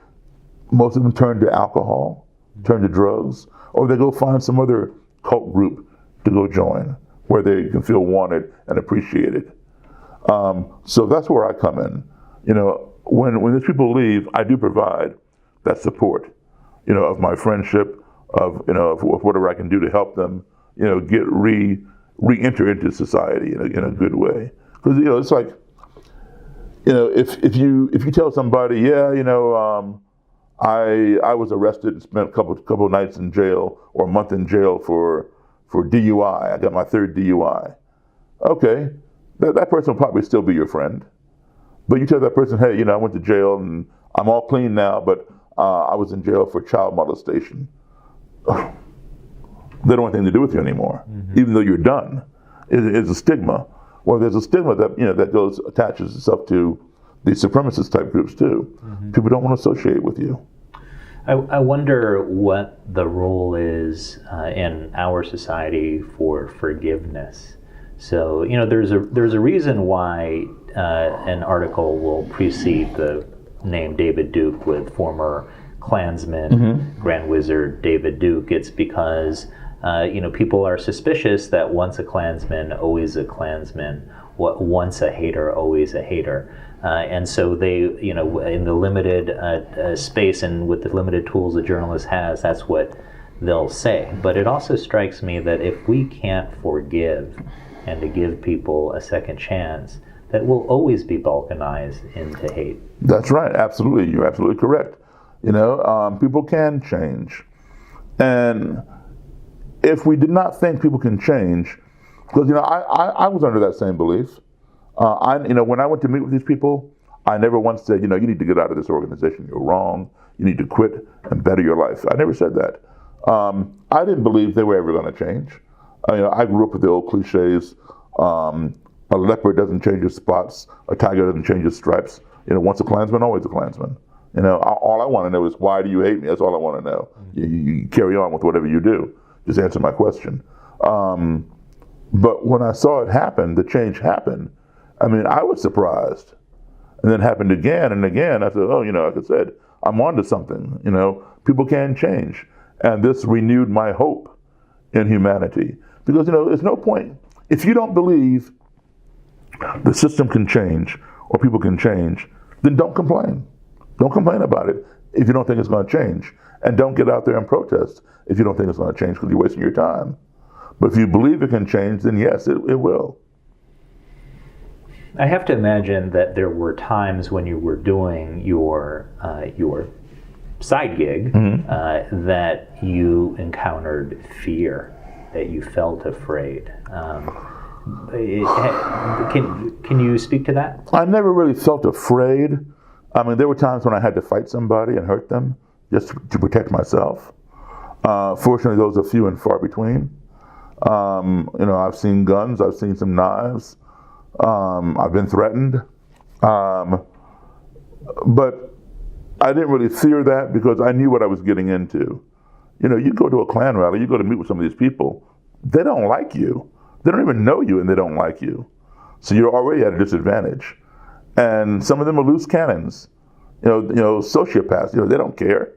Most of them turn to alcohol, turn to drugs, or they go find some other cult group to go join where they can feel wanted and appreciated. So that's where I come in. When these people leave, I do provide that support, of my friendship, of whatever I can do to help them, get re-enter into society in a good way. Because it's like, if you tell somebody, I was arrested and spent a couple nights in jail or a month in jail for DUI. I got my third DUI. Okay, that person will probably still be your friend. But you tell that person, hey, I went to jail and I'm all clean now, but I was in jail for child molestation. They don't want anything to do with you anymore, even though you're done. It's a stigma. Well, there's a stigma that that attaches itself to the supremacist type groups too. People don't want to associate with you. I wonder what the role is in our society for forgiveness. So, there's a reason why an article will precede the name David Duke with former Klansman, Grand Wizard David Duke. It's because people are suspicious that once a Klansman, always a Klansman. Once a hater, always a hater. And so they, in the limited space and with the limited tools a journalist has, that's what they'll say. But it also strikes me that if we can't forgive and to give people a second chance, that we'll always be balkanized into hate. That's right. Absolutely. You're absolutely correct. People can change. And if we did not think people can change, because, I was under that same belief. When I went to meet with these people, I never once said, you need to get out of this organization. You're wrong. You need to quit and better your life. I never said that. I didn't believe they were ever going to change. I grew up with the old cliches. A leopard doesn't change his spots. A tiger doesn't change his stripes. Once a Klansman, always a Klansman. All I want to know is, why do you hate me? That's all I want to know. You carry on with whatever you do. Just answer my question. But when I saw it happen, the change happened, I was surprised. And then it happened again and again. I said, like I said, I'm onto something. People can change. And this renewed my hope in humanity. Because, there's no point. If you don't believe the system can change or people can change, then don't complain. Don't complain about it if you don't think it's going to change. And don't get out there and protest if you don't think it's going to change, because you're wasting your time. But if you believe it can change, then yes, it will. I have to imagine that there were times when you were doing your side gig that you encountered fear, that you felt afraid. Can you speak to that? I never really felt afraid. There were times when I had to fight somebody and hurt them just to protect myself. Fortunately, those are few and far between. I've seen guns, I've seen some knives, I've been threatened. But I didn't really fear that because I knew what I was getting into. You go to a Klan rally, you go to meet with some of these people, they don't like you. They don't even know you and they don't like you. So you're already at a disadvantage. And some of them are loose cannons, sociopaths, they don't care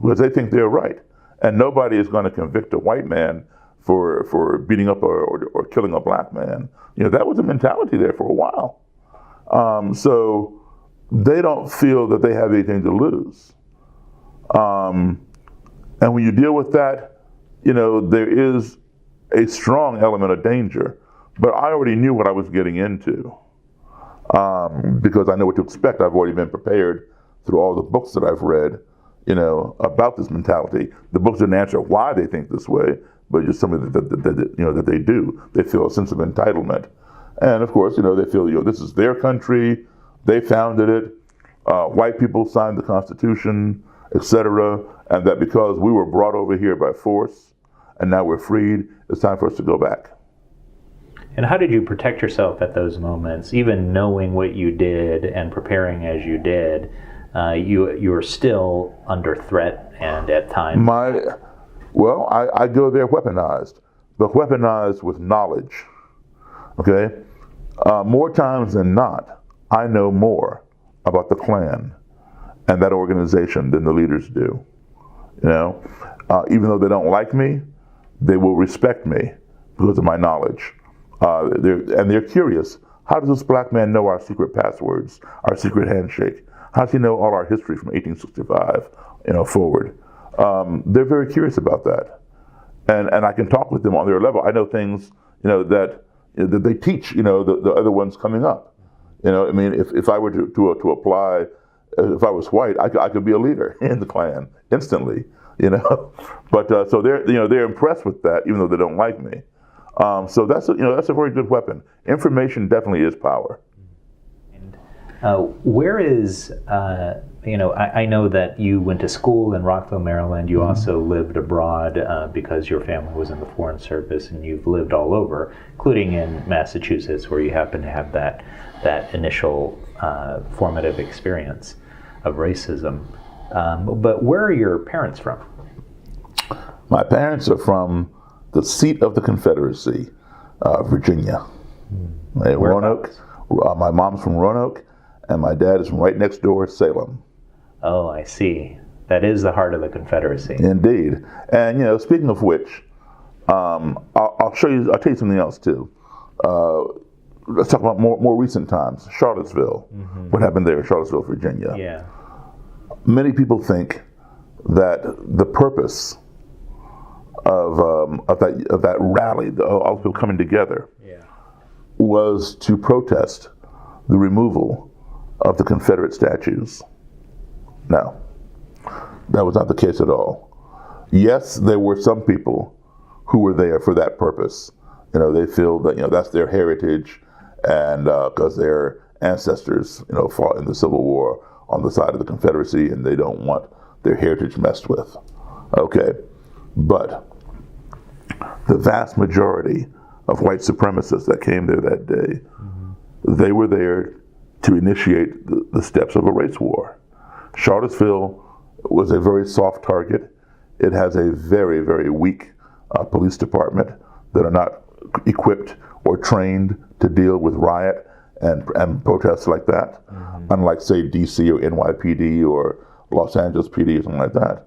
because they think they're right. And nobody is going to convict a white man for beating up or killing a black man. That was the mentality there for a while. So they don't feel that they have anything to lose. And when you deal with that, there is a strong element of danger. But I already knew what I was getting into because I know what to expect. I've already been prepared through all the books that I've read, about this mentality. The books didn't answer why they think this way, but just something that they do. They feel a sense of entitlement. And of course, they feel, this is their country, they founded it, white people signed the Constitution, etc., and that because we were brought over here by force and now we're freed, it's time for us to go back. And how did you protect yourself at those moments, even knowing what you did and preparing as you did? You were still under threat and at times. I go there weaponized, but weaponized with knowledge. Okay? More times than not, I know more about the Klan and that organization than the leaders do. Even though they don't like me, they will respect me because of my knowledge. They're curious. How does this black man know our secret passwords, our secret handshake? How does he know all our history from 1865, forward? They're very curious about that, and I can talk with them on their level. I know things, that they teach, the other ones coming up. If I were to apply, if I was white, I could be a leader in the Klan instantly. But so they're impressed with that, even though they don't like me. So that's a very good weapon. Information definitely is power. Where is, I know that you went to school in Rockville, Maryland. You also lived abroad because your family was in the Foreign Service, and you've lived all over, including in Massachusetts, where you happen to have that initial formative experience of racism. But where are your parents from? My parents are from the seat of the Confederacy, Virginia. Roanoke. My mom's from Roanoke, and my dad is from right next door, Salem. Oh, I see. That is the heart of the Confederacy. Indeed. And speaking of which, I'll tell you something else too. Let's talk about more recent times. Charlottesville. Mm-hmm. What happened there in Charlottesville, Virginia? Yeah. Many people think that the purpose of that rally, all the people coming together, was to protest the removal of the Confederate statues. No, that was not the case at all. Yes, there were some people who were there for that purpose. They feel that that's their heritage, and because their ancestors fought in the Civil War on the side of the Confederacy, and they don't want their heritage messed with. Okay, but the vast majority of white supremacists that came there that day, they were there to initiate the steps of a race war. Charlottesville was a very soft target. It has a very, very weak police department that are not equipped or trained to deal with riot and protests like that, unlike, say, DC or NYPD or Los Angeles PD or something like that.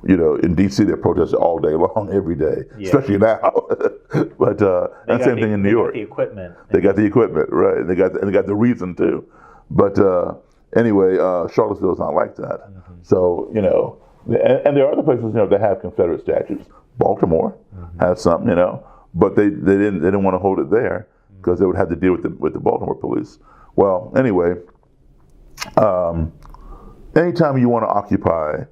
In DC, they're protesting all day long, every day, especially now. But and same thing in New York. They got the equipment. They got the equipment, right? They got the reason to. But anyway, Charlottesville is not like that. So and there are other places that have Confederate statues. Baltimore has some, but they didn't want to hold it there because they would have to deal with the Baltimore police. Well, anyway, anytime you want to occupy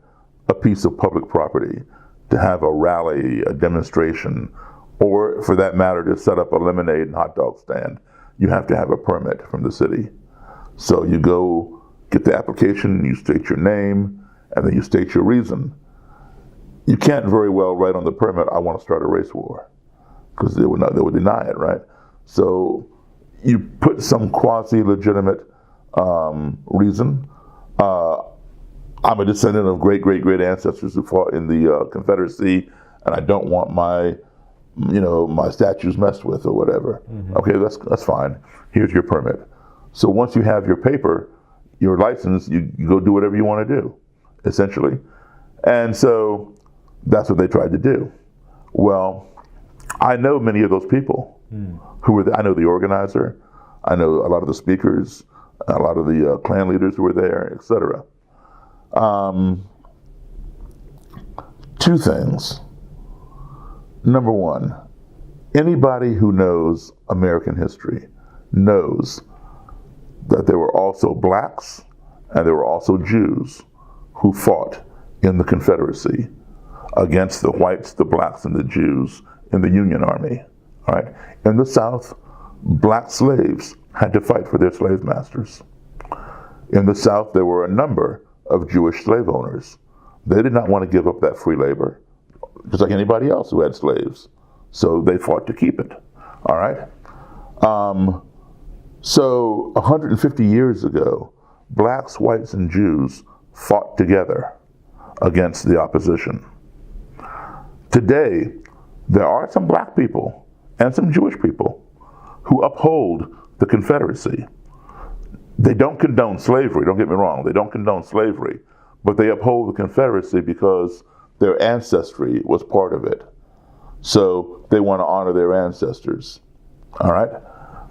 a piece of public property, to have a rally, a demonstration, or for that matter, to set up a lemonade and hot dog stand, you have to have a permit from the city. So you go get the application, you state your name, and then you state your reason. You can't very well write on the permit, I want to start a race war, because they would deny it, right? So you put some quasi-legitimate reason. I'm a descendant of great ancestors who fought in the Confederacy, and I don't want my statues messed with or whatever. Okay, that's fine. Here's your permit. So once you have your paper, your license, you go do whatever you want to do, essentially. And so that's what they tried to do. Well, I know many of those people who were there. I know the organizer. I know a lot of the speakers, a lot of the Klan leaders who were there, etc. Two things. Number one, anybody who knows American history knows that there were also blacks and there were also Jews who fought in the Confederacy against the whites, the blacks, and the Jews in the Union Army. All right? In the South, black slaves had to fight for their slave masters. In the South, there were a number of Jewish slave owners. They did not want to give up that free labor, just like anybody else who had slaves. So they fought to keep it. All right? So 150 years ago, blacks, whites, and Jews fought together against the opposition. Today, there are some black people and some Jewish people who uphold the Confederacy. They don't condone slavery, don't get me wrong, they don't condone slavery, but they uphold the Confederacy because their ancestry was part of it. So they want to honor their ancestors. All right?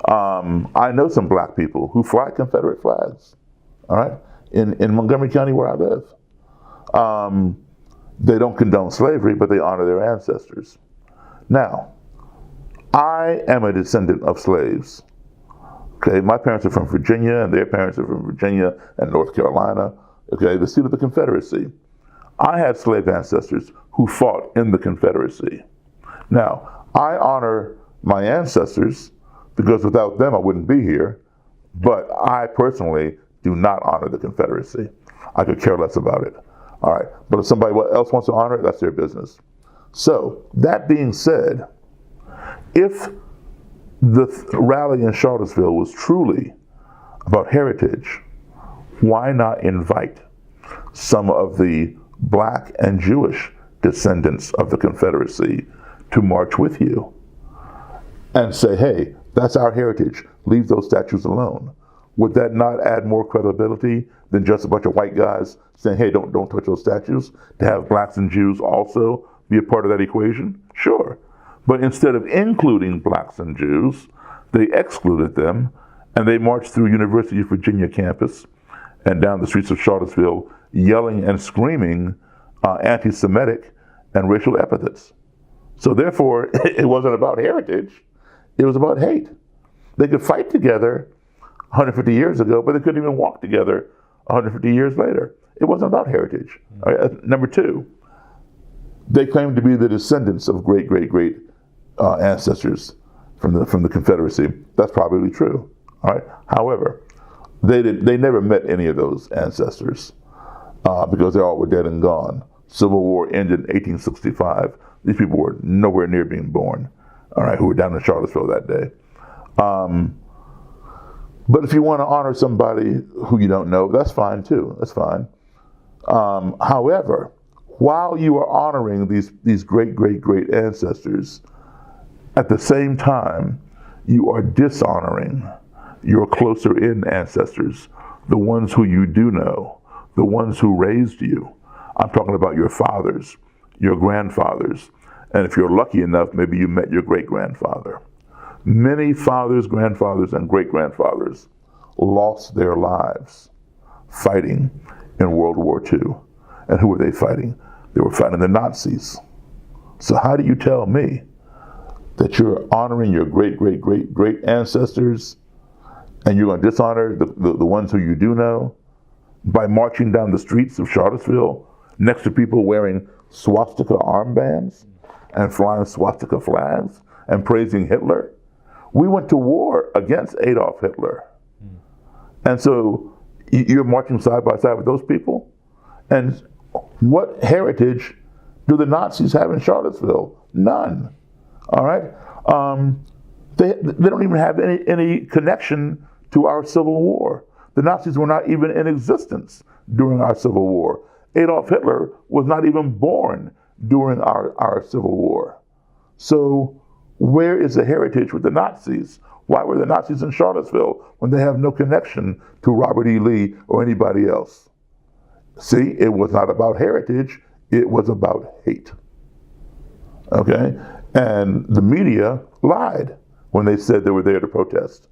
I know some black people who fly Confederate flags, all right, in Montgomery County where I live. They don't condone slavery, but they honor their ancestors. Now, I am a descendant of slaves. Okay, my parents are from Virginia, and their parents are from Virginia and North Carolina. Okay, the seat of the Confederacy. I had slave ancestors who fought in the Confederacy. Now, I honor my ancestors because without them I wouldn't be here, but I personally do not honor the Confederacy. I could care less about it. All right, but if somebody else wants to honor it, that's their business. So, that being said, if the rally in Charlottesville was truly about heritage, why not invite some of the Black and Jewish descendants of the Confederacy to march with you and say, hey, that's our heritage, leave those statues alone? Would that not add more credibility than just a bunch of white guys saying, hey, don't touch those statues? To have blacks and Jews also be a part of that equation? Sure. But instead of including blacks and Jews, they excluded them, and they marched through University of Virginia campus and down the streets of Charlottesville yelling and screaming anti-Semitic and racial epithets. So therefore, it wasn't about heritage, it was about hate. They could fight together 150 years ago, but they couldn't even walk together 150 years later. It wasn't about heritage. All right, number two, they claimed to be the descendants of great ancestors from the Confederacy. That's probably true. All right. However, they never met any of those ancestors because they all were dead and gone. Civil War ended in 1865. These people were nowhere near being born. All right, who were down in Charlottesville that day. But if you want to honor somebody who you don't know, that's fine too. That's fine. However, while you are honoring these great ancestors, at the same time, you are dishonoring your closer in ancestors, the ones who you do know, the ones who raised you. I'm talking about your fathers, your grandfathers, and if you're lucky enough, maybe you met your great-grandfather. Many fathers, grandfathers, and great-grandfathers lost their lives fighting in World War II. And who were they fighting? They were fighting the Nazis. So how do you tell me that you're honoring your great ancestors and you're going to dishonor the ones who you do know by marching down the streets of Charlottesville next to people wearing swastika armbands and flying swastika flags and praising Hitler? We went to war against Adolf Hitler. And so you're marching side by side with those people? And what heritage do the Nazis have in Charlottesville? None. All right? They don't even have any connection to our Civil War. The Nazis were not even in existence during our Civil War. Adolf Hitler was not even born during our Civil War. So where is the heritage with the Nazis? Why were the Nazis in Charlottesville when they have no connection to Robert E. Lee or anybody else? See, it was not about heritage, it was about hate. Okay? And the media lied when they said they were there to protest.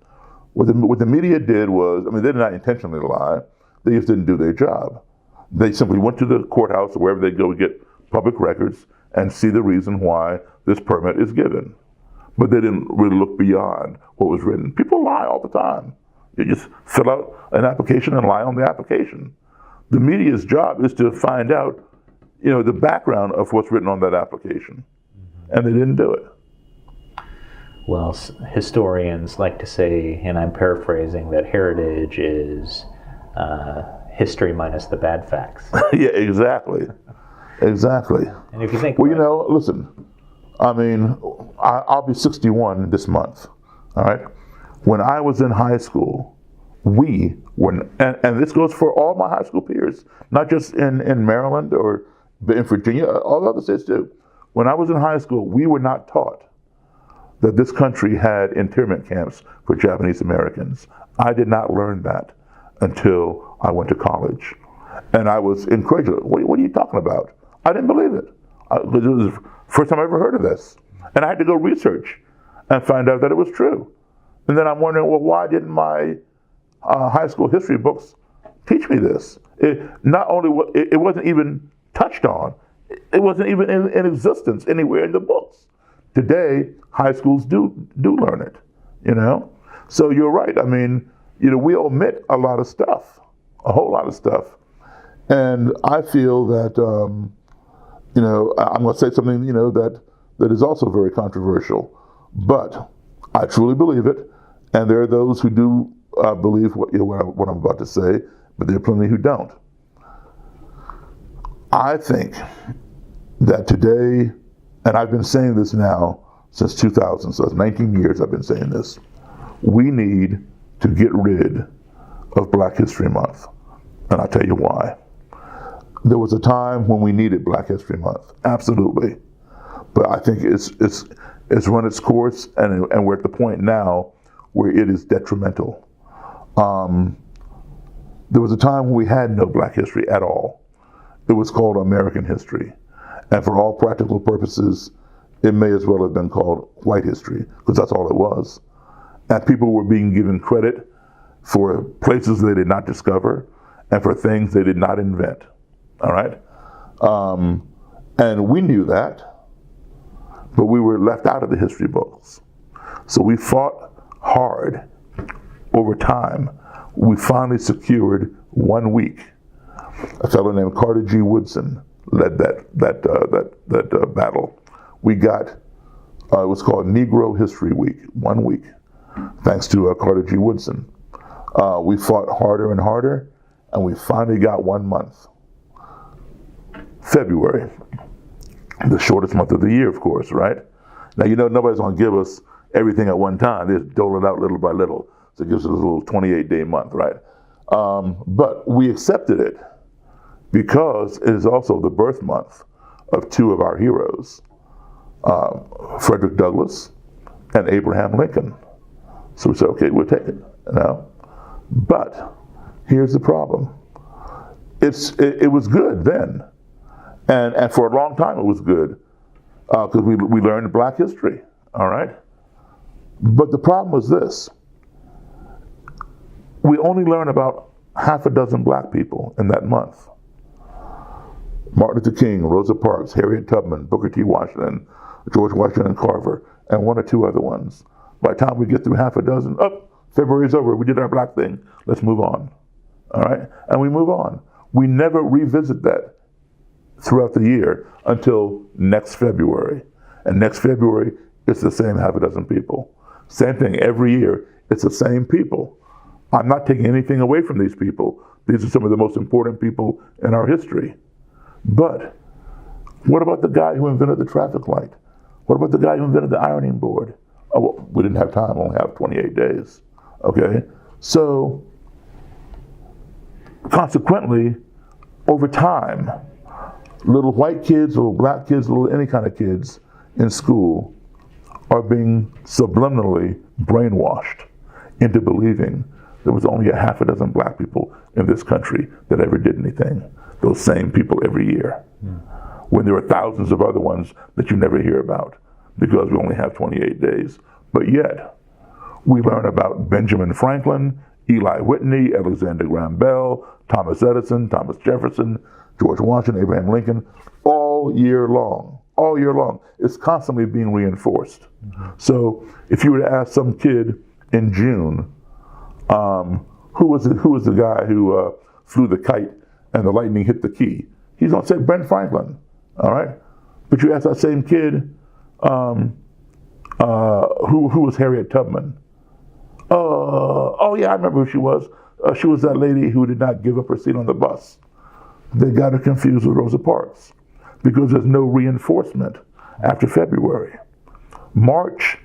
What the media did was, they did not intentionally lie, they just didn't do their job. They simply went to the courthouse or wherever they go to get public records and see the reason why this permit is given. But they didn't really look beyond what was written. People lie all the time. You just fill out an application and lie on the application. The media's job is to find out, the background of what's written on that application. And they didn't do it. Well, historians like to say, and I'm paraphrasing, that heritage is history minus the bad facts. Yeah, exactly. Exactly. And if you think, listen, I'll be 61 this month, all right? When I was in high school, we were, and this goes for all my high school peers, not just in Maryland or in Virginia, all the other states too. When I was in high school, we were not taught that this country had internment camps for Japanese Americans. I did not learn that until I went to college. And I was incredulous. What are you talking about? I didn't believe it. It was the first time I ever heard of this. And I had to go research and find out that it was true. And then I'm wondering, well, why didn't my high school history books teach me this? It wasn't even touched on. It wasn't even in existence anywhere in the books. Today, high schools do learn it, So you're right. We omit a lot of stuff, a whole lot of stuff. And I feel that, I'm going to say something, that is also very controversial. But I truly believe it. And there are those who do believe what I'm about to say, but there are plenty who don't. I think that today, and I've been saying this now since 2000, so it's 19 years I've been saying this, we need to get rid of Black History Month. And I'll tell you why. There was a time when we needed Black History Month, absolutely. But I think it's run its course, and we're at the point now where it is detrimental. There was a time when we had no Black history at all. It was called American history. And for all practical purposes, it may as well have been called white history, because that's all it was. And people were being given credit for places they did not discover and for things they did not invent. All right? And we knew that, but we were left out of the history books. So we fought hard over time. We finally secured 1 week. A fellow named Carter G. Woodson led that battle. We got, it was called Negro History Week, 1 week, thanks to Carter G. Woodson. We fought harder and harder, and we finally got 1 month. February, the shortest month of the year, of course, right? Now, you know, nobody's going to give us everything at one time. They just dole it out little by little. So it gives us a little 28-day month, right? But we accepted it because it is also the birth month of 2 of our heroes, Frederick Douglass and Abraham Lincoln. So we said, okay, we'll take it. You know? But here's the problem. It was good then. And for a long time it was good because we learned Black history, all right? But the problem was this. We only learned about half a dozen Black people in that month. Martin Luther King, Rosa Parks, Harriet Tubman, Booker T. Washington, George Washington Carver, and 1 or 2 other ones. By the time we get through half a dozen, February's over, we did our Black thing, let's move on. All right? And we move on. We never revisit that throughout the year until next February. And next February, it's the same half a dozen people. Same thing every year, it's the same people. I'm not taking anything away from these people. These are some of the most important people in our history. But what about the guy who invented the traffic light? What about the guy who invented the ironing board? Oh, well, we didn't have time, we only have 28 days. Okay? So, consequently, over time, little white kids, little Black kids, little any kind of kids in school are being subliminally brainwashed into believing there was only a half a dozen Black people in this country that ever did anything. Those same people every year. When there are thousands of other ones that you never hear about because we only have 28 days. But yet, we learn about Benjamin Franklin, Eli Whitney, Alexander Graham Bell, Thomas Edison, Thomas Jefferson, George Washington, Abraham Lincoln, all year long. All year long. It's constantly being reinforced. So if you were to ask some kid in June, who was the guy who flew the kite and the lightning hit the key? He's going to say Ben Franklin, all right? But you ask that same kid, who was Harriet Tubman? Oh yeah, I remember who she was. She was that lady who did not give up her seat on the bus. They got her confused with Rosa Parks because there's no reinforcement after February. March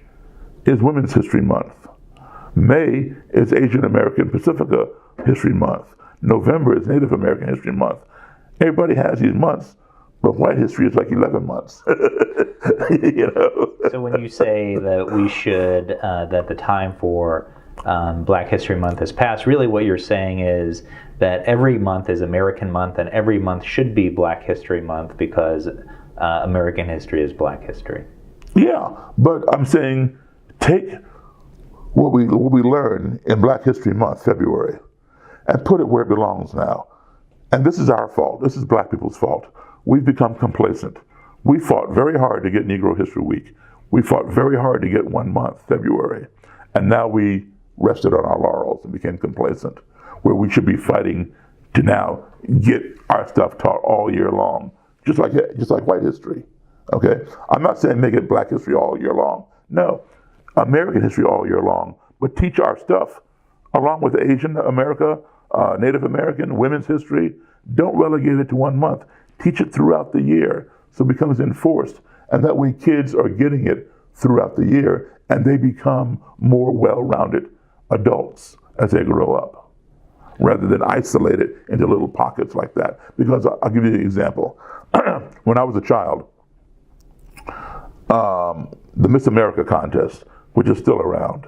is Women's History Month. May is Asian American Pacifica History Month. November is Native American History Month. Everybody has these months, but white history is like 11 months. You know? So when you say that we should, that the time for Black History Month has passed, really what you're saying is that every month is American month and every month should be Black History Month because American history is Black history. Yeah, but I'm saying take what we learn in Black History Month, February, and put it where it belongs now. And this is our fault. This is Black people's fault. We've become complacent. We fought very hard to get Negro History Week. We fought very hard to get 1 month, February. And now we rested on our laurels and became complacent, where we should be fighting to now get our stuff taught all year long, just like white history. Okay? I'm not saying make it Black history all year long. No. American history all year long, but teach our stuff along with Asian America, Native American, women's history. Don't relegate it to 1 month. Teach it throughout the year so it becomes enforced. And that way kids are getting it throughout the year and they become more well-rounded adults as they grow up. rather than isolate it into little pockets like that. Because I'll give you an example. When I was a child, the Miss America contest, which is still around,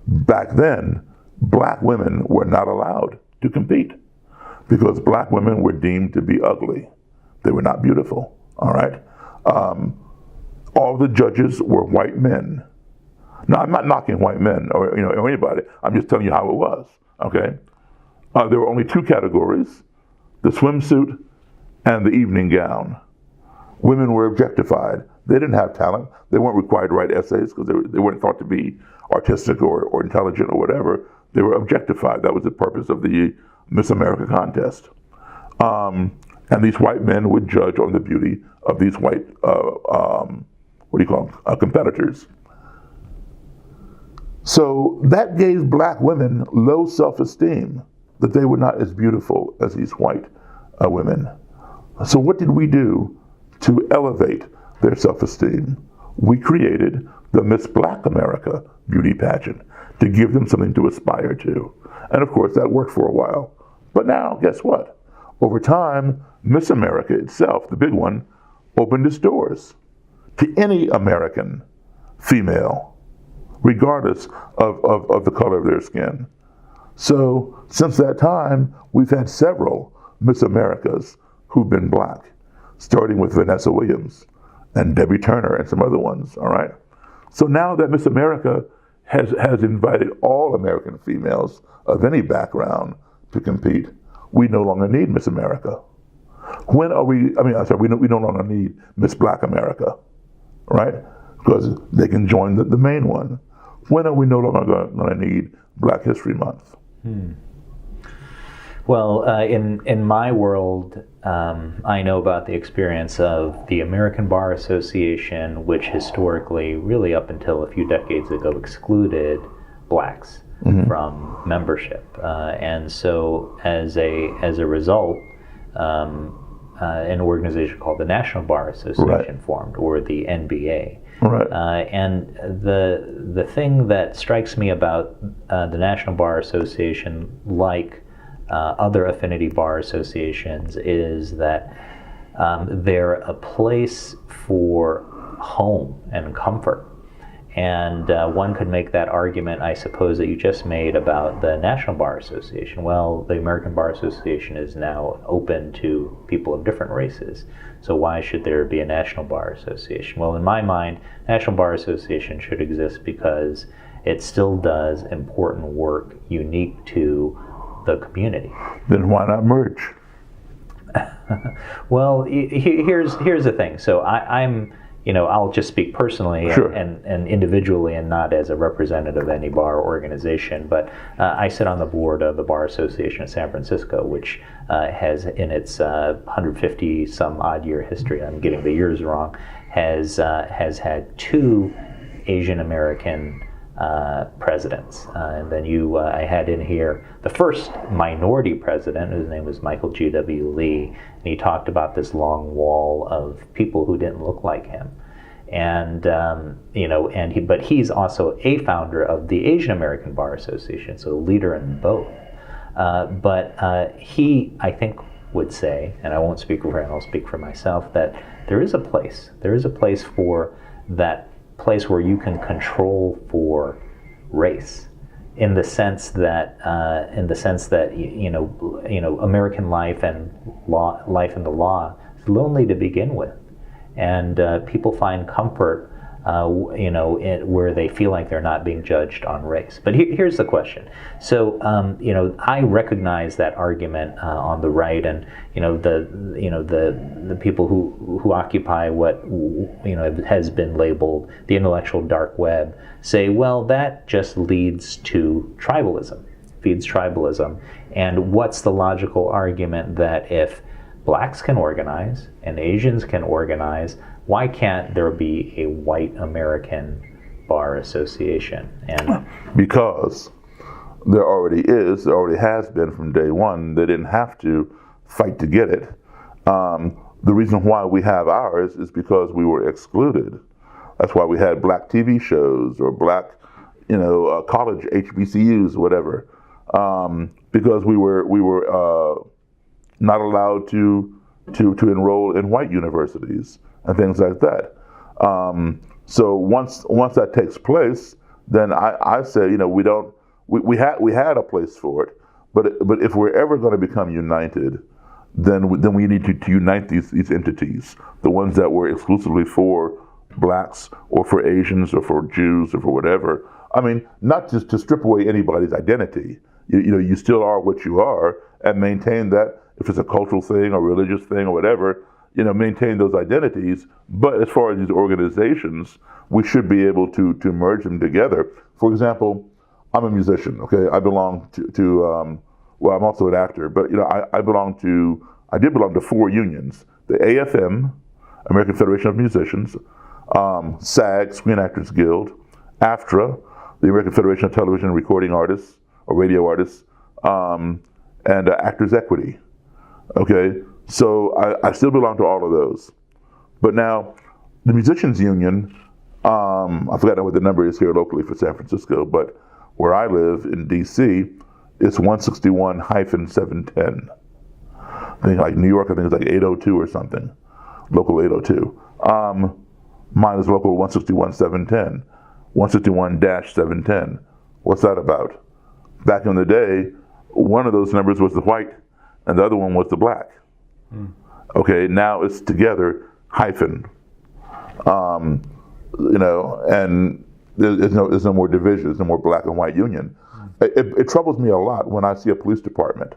back then, black women were not allowed to compete because black women were deemed to be ugly. They were not beautiful, all right? All the judges were white men. Now, I'm not knocking white men or anybody. I'm just telling you how it was, okay? There were only two categories, the swimsuit and the evening gown. Women were objectified. They didn't have talent. They weren't required to write essays because they weren't thought to be artistic or intelligent or whatever. They were objectified. That was the purpose of the Miss America contest. And these white men would judge on the beauty of these white, competitors. So that gave black women low self-esteem, that they were not as beautiful as these white women. So what did we do to elevate their self-esteem? We created the Miss Black America beauty pageant to give them something to aspire to. And of course, that worked for a while. But now, guess what? Over time, Miss America itself, the big one, opened its doors to any American female, regardless of the color of their skin. So since that time, we've had several Miss Americas who've been black, starting with Vanessa Williams and Debbie Turner and some other ones, all right? So now that Miss America has invited all American females of any background to compete, we no longer need Miss America. We no longer need Miss Black America, right? Because they can join the main one. When are we no longer going to need Black History Month? Well, in my world, I know about the experience of the American Bar Association, which historically, really up until a few decades ago, excluded blacks from membership, and so as a result, an organization called the National Bar Association formed, or the NBA. Right. And the thing that strikes me about the National Bar Association, like other affinity bar associations, is that they're a place for home and comfort. And one could make that argument, I suppose, that you just made about the National Bar Association. Well, the American Bar Association is now open to people of different races. So why should there be a National Bar Association? Well, in my mind, National Bar Association should exist because it still does important work unique to the community. Then why not merge? Well, here's the thing. So I'm I'll just speak personally and individually, and not as a representative of any bar organization, but I sit on the board of the Bar Association of San Francisco, which has, in its 150 some odd year history, I'm getting the years wrong, has had two Asian American presidents. And then I had in here the first minority president, whose name was Michael G.W. Lee, and he talked about this long wall of people who didn't look like him. And but he's also a founder of the Asian American Bar Association, so a leader in both. But he, I think, would say, and I won't speak for him, I'll speak for myself, that there is a place for that place where you can control for race, in the sense that American life and the law is lonely to begin with, and people find comfort where they feel like they're not being judged on race. But here's the question. So I recognize that argument on the right, and the people who occupy what has been labeled the intellectual dark web say, well, that just leads to tribalism, feeds tribalism. And what's the logical argument that if blacks can organize and Asians can organize, why can't there be a white American bar association? And because there already has been from day one. They didn't have to fight to get it. The reason why we have ours is because we were excluded. That's why we had black TV shows or black, college HBCUs, whatever. because we were not allowed to enroll in white universities and things like that. So once that takes place, then I say, we had a place for it, but if we're ever going to become united, then we need to unite these entities, the ones that were exclusively for blacks or for Asians or for Jews or for whatever. I mean, not just to strip away anybody's identity. You still are what you are, and maintain that. If it's a cultural thing or religious thing or whatever, maintain those identities. But as far as these organizations, we should be able to merge them together. For example, I'm a musician. Okay, I belong to well, I'm also an actor, but I did belong to 4 unions: the AFM, American Federation of Musicians, SAG, Screen Actors Guild, AFTRA, the American Federation of Television and Recording Artists or Radio Artists, and Actors Equity. Okay, so I still belong to all of those. But now, the Musicians Union, I forgot what the number is here locally for San Francisco, but where I live in DC, it's 161-710. I think like New York, I think it's like 802 or something, local 802. Mine is local 161-710, 161-710. What's that about? Back in the day, one of those numbers was the white, and the other one was the black. Okay, now it's together, hyphen. And there's no more division, there's no more black and white union. It troubles me a lot when I see a police department,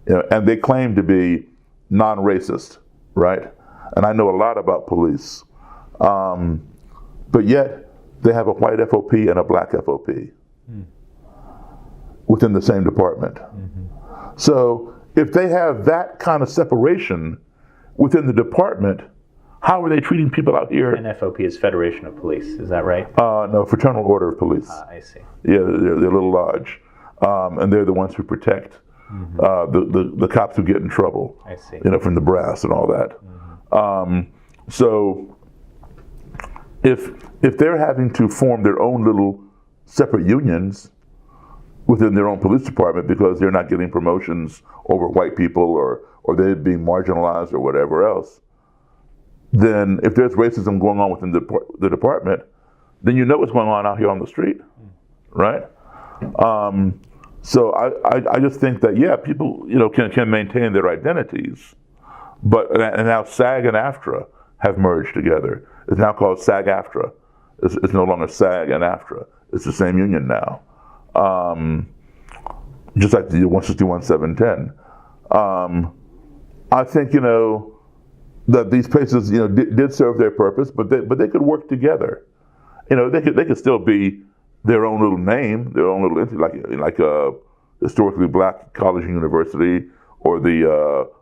and they claim to be non-racist, right? And I know a lot about police, but yet they have a white FOP and a black FOP within the same department. So if they have that kind of separation within the department, how are they treating people out here? And FOP is Federation of Police, is that right? No, Fraternal Order of Police. I see. Yeah, they're a little large. And they're the ones who protect the cops who get in trouble. I see. From the brass and all that. So if they're having to form their own little separate unions within their own police department because they're not getting promotions over white people or they're being marginalized or whatever else, then if there's racism going on within the department, then what's going on out here on the street, right? So I just think that, people, can maintain their identities, and now SAG and AFTRA have merged together. It's now called SAG-AFTRA. It's no longer SAG and AFTRA. It's the same union now. Just like the 161-710. I think, that these places, did serve their purpose, but they could work together. They could still be their own little name, their own little entity, like a historically black college and university, or the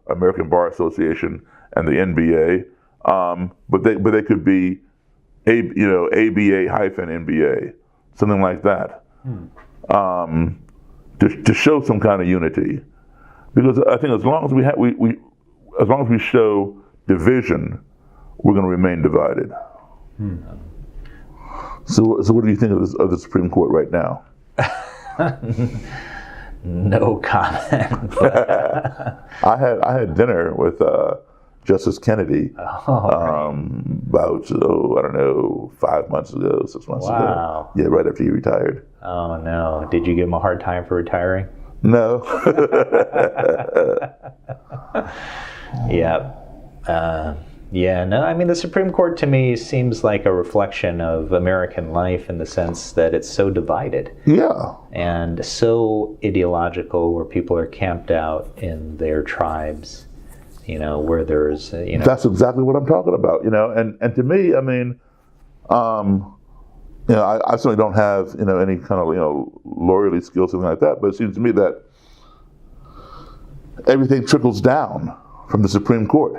American Bar Association and the NBA. But they could be ABA-NBA, something like that, to show some kind of unity. Because I think as long as we show division, we're going to remain divided. So what do you think of the Supreme Court right now? No comment. I had dinner with Justice Kennedy about 5 months ago, 6 months ago. Yeah, right after he retired. Oh no! Did you give him a hard time for retiring? No. No, I mean, the Supreme Court to me seems like a reflection of American life in the sense that it's so divided. Yeah. And so ideological, where people are camped out in their tribes, where there's, That's exactly what I'm talking about, and to me, I mean, I certainly don't have, any kind of, lawyerly skills, something like that, but it seems to me that everything trickles down from the Supreme Court,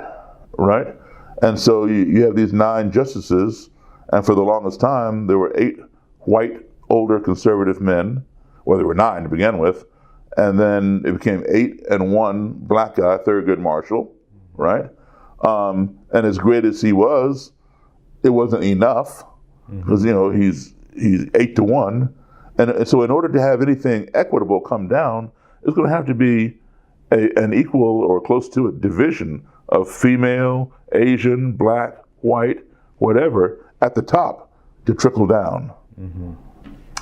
right? And so you have these 9 justices, and for the longest time, there were 8 white, older, conservative men. Well, there were 9 to begin with, and then it became 8 and 1 black guy, Thurgood Marshall, right? And as great as he was, it wasn't enough, because he's 8 to 1, And so in order to have anything equitable come down, it's going to have to be an equal or close to it division of female, Asian, black, white, whatever, at the top to trickle down. Mm-hmm.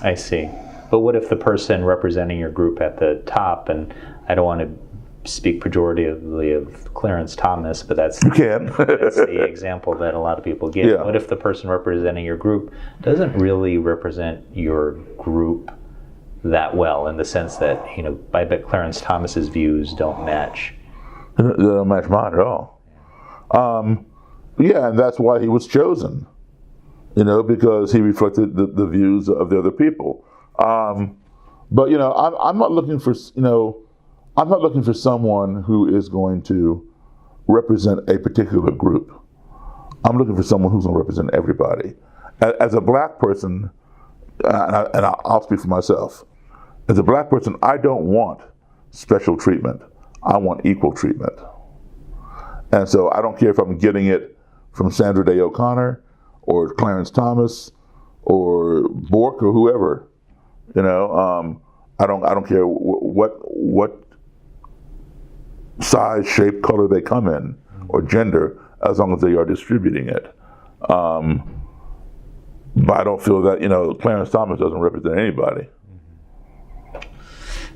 I see. But what if the person representing your group at the top, and I don't want to speak pejoratively of Clarence Thomas, but that's you can. That's the example that a lot of people give. Yeah. What if the person representing your group doesn't really represent your group that well, in the sense that, I bet Clarence Thomas's views don't match. They don't match mine at all. Yeah, and that's why he was chosen, because he reflected the views of the other people. But I'm not looking for I'm not looking for someone who is going to represent a particular group. I'm looking for someone who's going to represent everybody. As a black person, and I'll speak for myself. As a black person, I don't want special treatment. I want equal treatment. And so I don't care if I'm getting it from Sandra Day O'Connor or Clarence Thomas or Bork or whoever. I don't care what size, shape, color they come in, or gender, as long as they are distributing it. But I don't feel that Clarence Thomas doesn't represent anybody.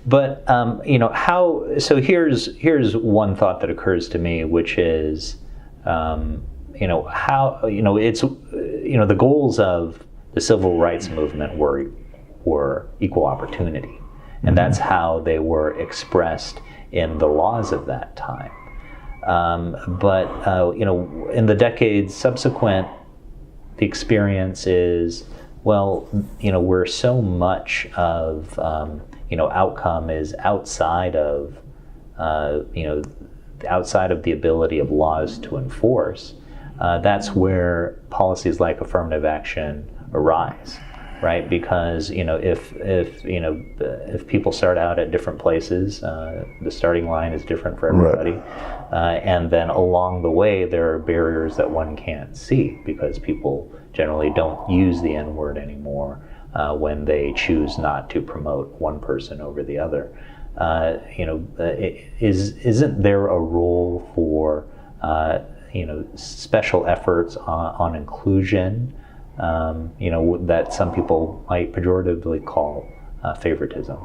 But how? So here's one thought that occurs to me, which is, how it's the goals of the civil rights movement were equal opportunity, and that's how they were expressed in the laws of that time. But in the decades subsequent, the experience is, we're so much of outcome is outside of the ability of laws to enforce. That's where policies like affirmative action arise, right? Because if people start out at different places, the starting line is different for everybody, right. And then along the way there are barriers that one can't see because people generally don't use the N-word anymore when they choose not to promote one person over the other. Isn't there a role for special efforts on inclusion? That some people might pejoratively call favoritism.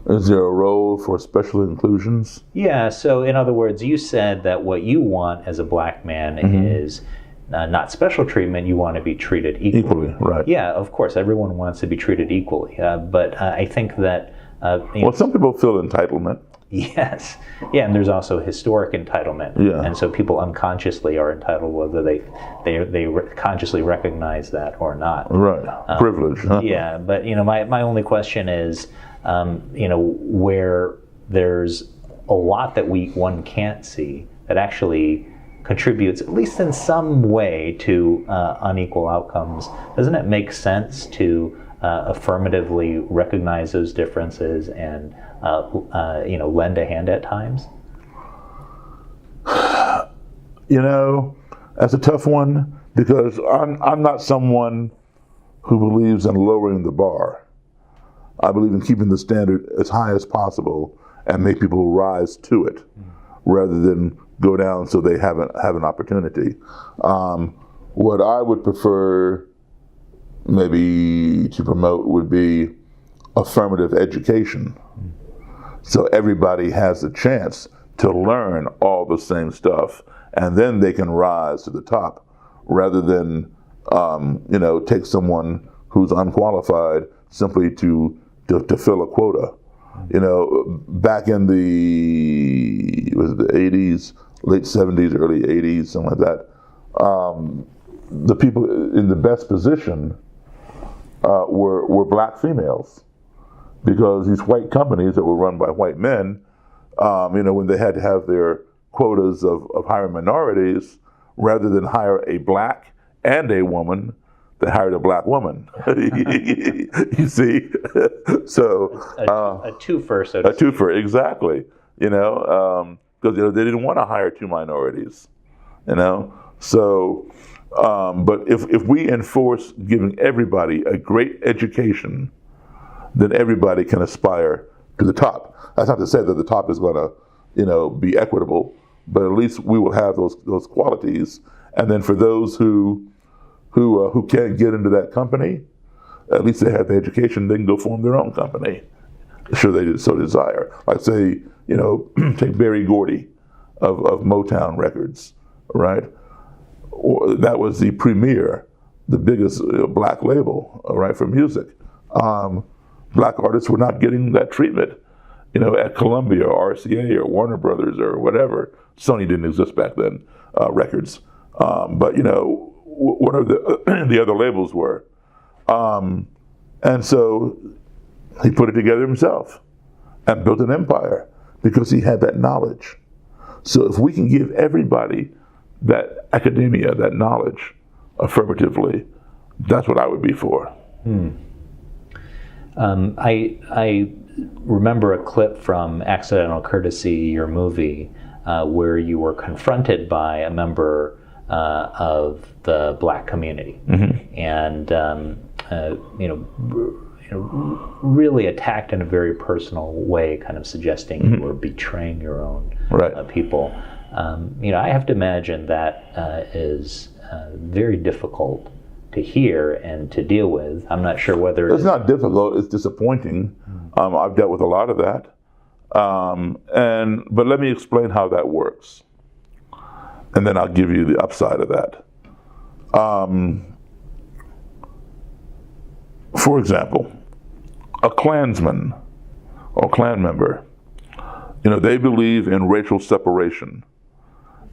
Is there a role for special inclusions? Yeah, so in other words, you said that what you want as a black man is not special treatment, you want to be treated equally. Equally, right. Yeah, of course, everyone wants to be treated equally. But I think that... some people feel entitlement. Yes. Yeah, and there's also historic entitlement. Yeah. And so people unconsciously are entitled whether they consciously recognize that or not. Right. Privilege. Huh? Yeah, but my only question is, where there's a lot that one can't see that actually contributes, at least in some way, to unequal outcomes, doesn't it make sense to affirmatively recognize those differences and lend a hand at times? That's a tough one because I'm not someone who believes in lowering the bar. I believe in keeping the standard as high as possible and make people rise to it rather than go down so they have an opportunity. What I would prefer maybe to promote would be affirmative education. So everybody has a chance to learn all the same stuff, and then they can rise to the top, rather than take someone who's unqualified simply to fill a quota. Back in the 80s, late 70s, early 80s, something like that, the people in the best position were black females. Because these white companies that were run by white men, when they had to have their quotas of hiring minorities, rather than hire a black and a woman, they hired a black woman. You see? So a twofer, so to a twofer, exactly. Because they didn't want to hire two minorities. So But if we enforce giving everybody a great education, then everybody can aspire to the top. That's not to say that the top is going to, be equitable, but at least we will have those qualities. And then for those who can't get into that company, at least they have the education. They can go form their own company, should they so desire. Like say, take Berry Gordy of Motown Records, right? That was the premier, the biggest black label, right, for music. Black artists were not getting that treatment, at Columbia or RCA or Warner Brothers or whatever. Sony didn't exist back then, records. But whatever the other labels were. And so he put it together himself and built an empire because he had that knowledge. So if we can give everybody that academia, that knowledge, affirmatively, that's what I would be for. I remember a clip from Accidental Courtesy, your movie, where you were confronted by a member of the black community, and really attacked in a very personal way, kind of suggesting you were betraying your own people. I have to imagine that is very difficult to hear and to deal with. I'm not sure whether it's not difficult. It's disappointing. I've dealt with a lot of that, but let me explain how that works, and then I'll give you the upside of that. For example, a Klansman or Klan member, they believe in racial separation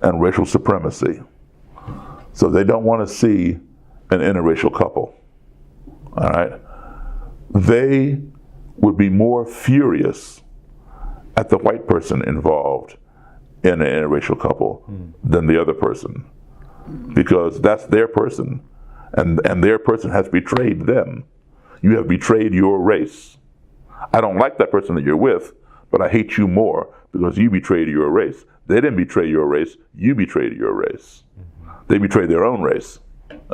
and racial supremacy. So they don't want to see an interracial couple. All right? They would be more furious at the white person involved in an interracial couple than the other person, because that's their person, and their person has betrayed them. You have betrayed your race. I don't like that person that you're with, but I hate you more because you betrayed your race. They didn't betray your race, you betrayed your race. They betrayed their own race,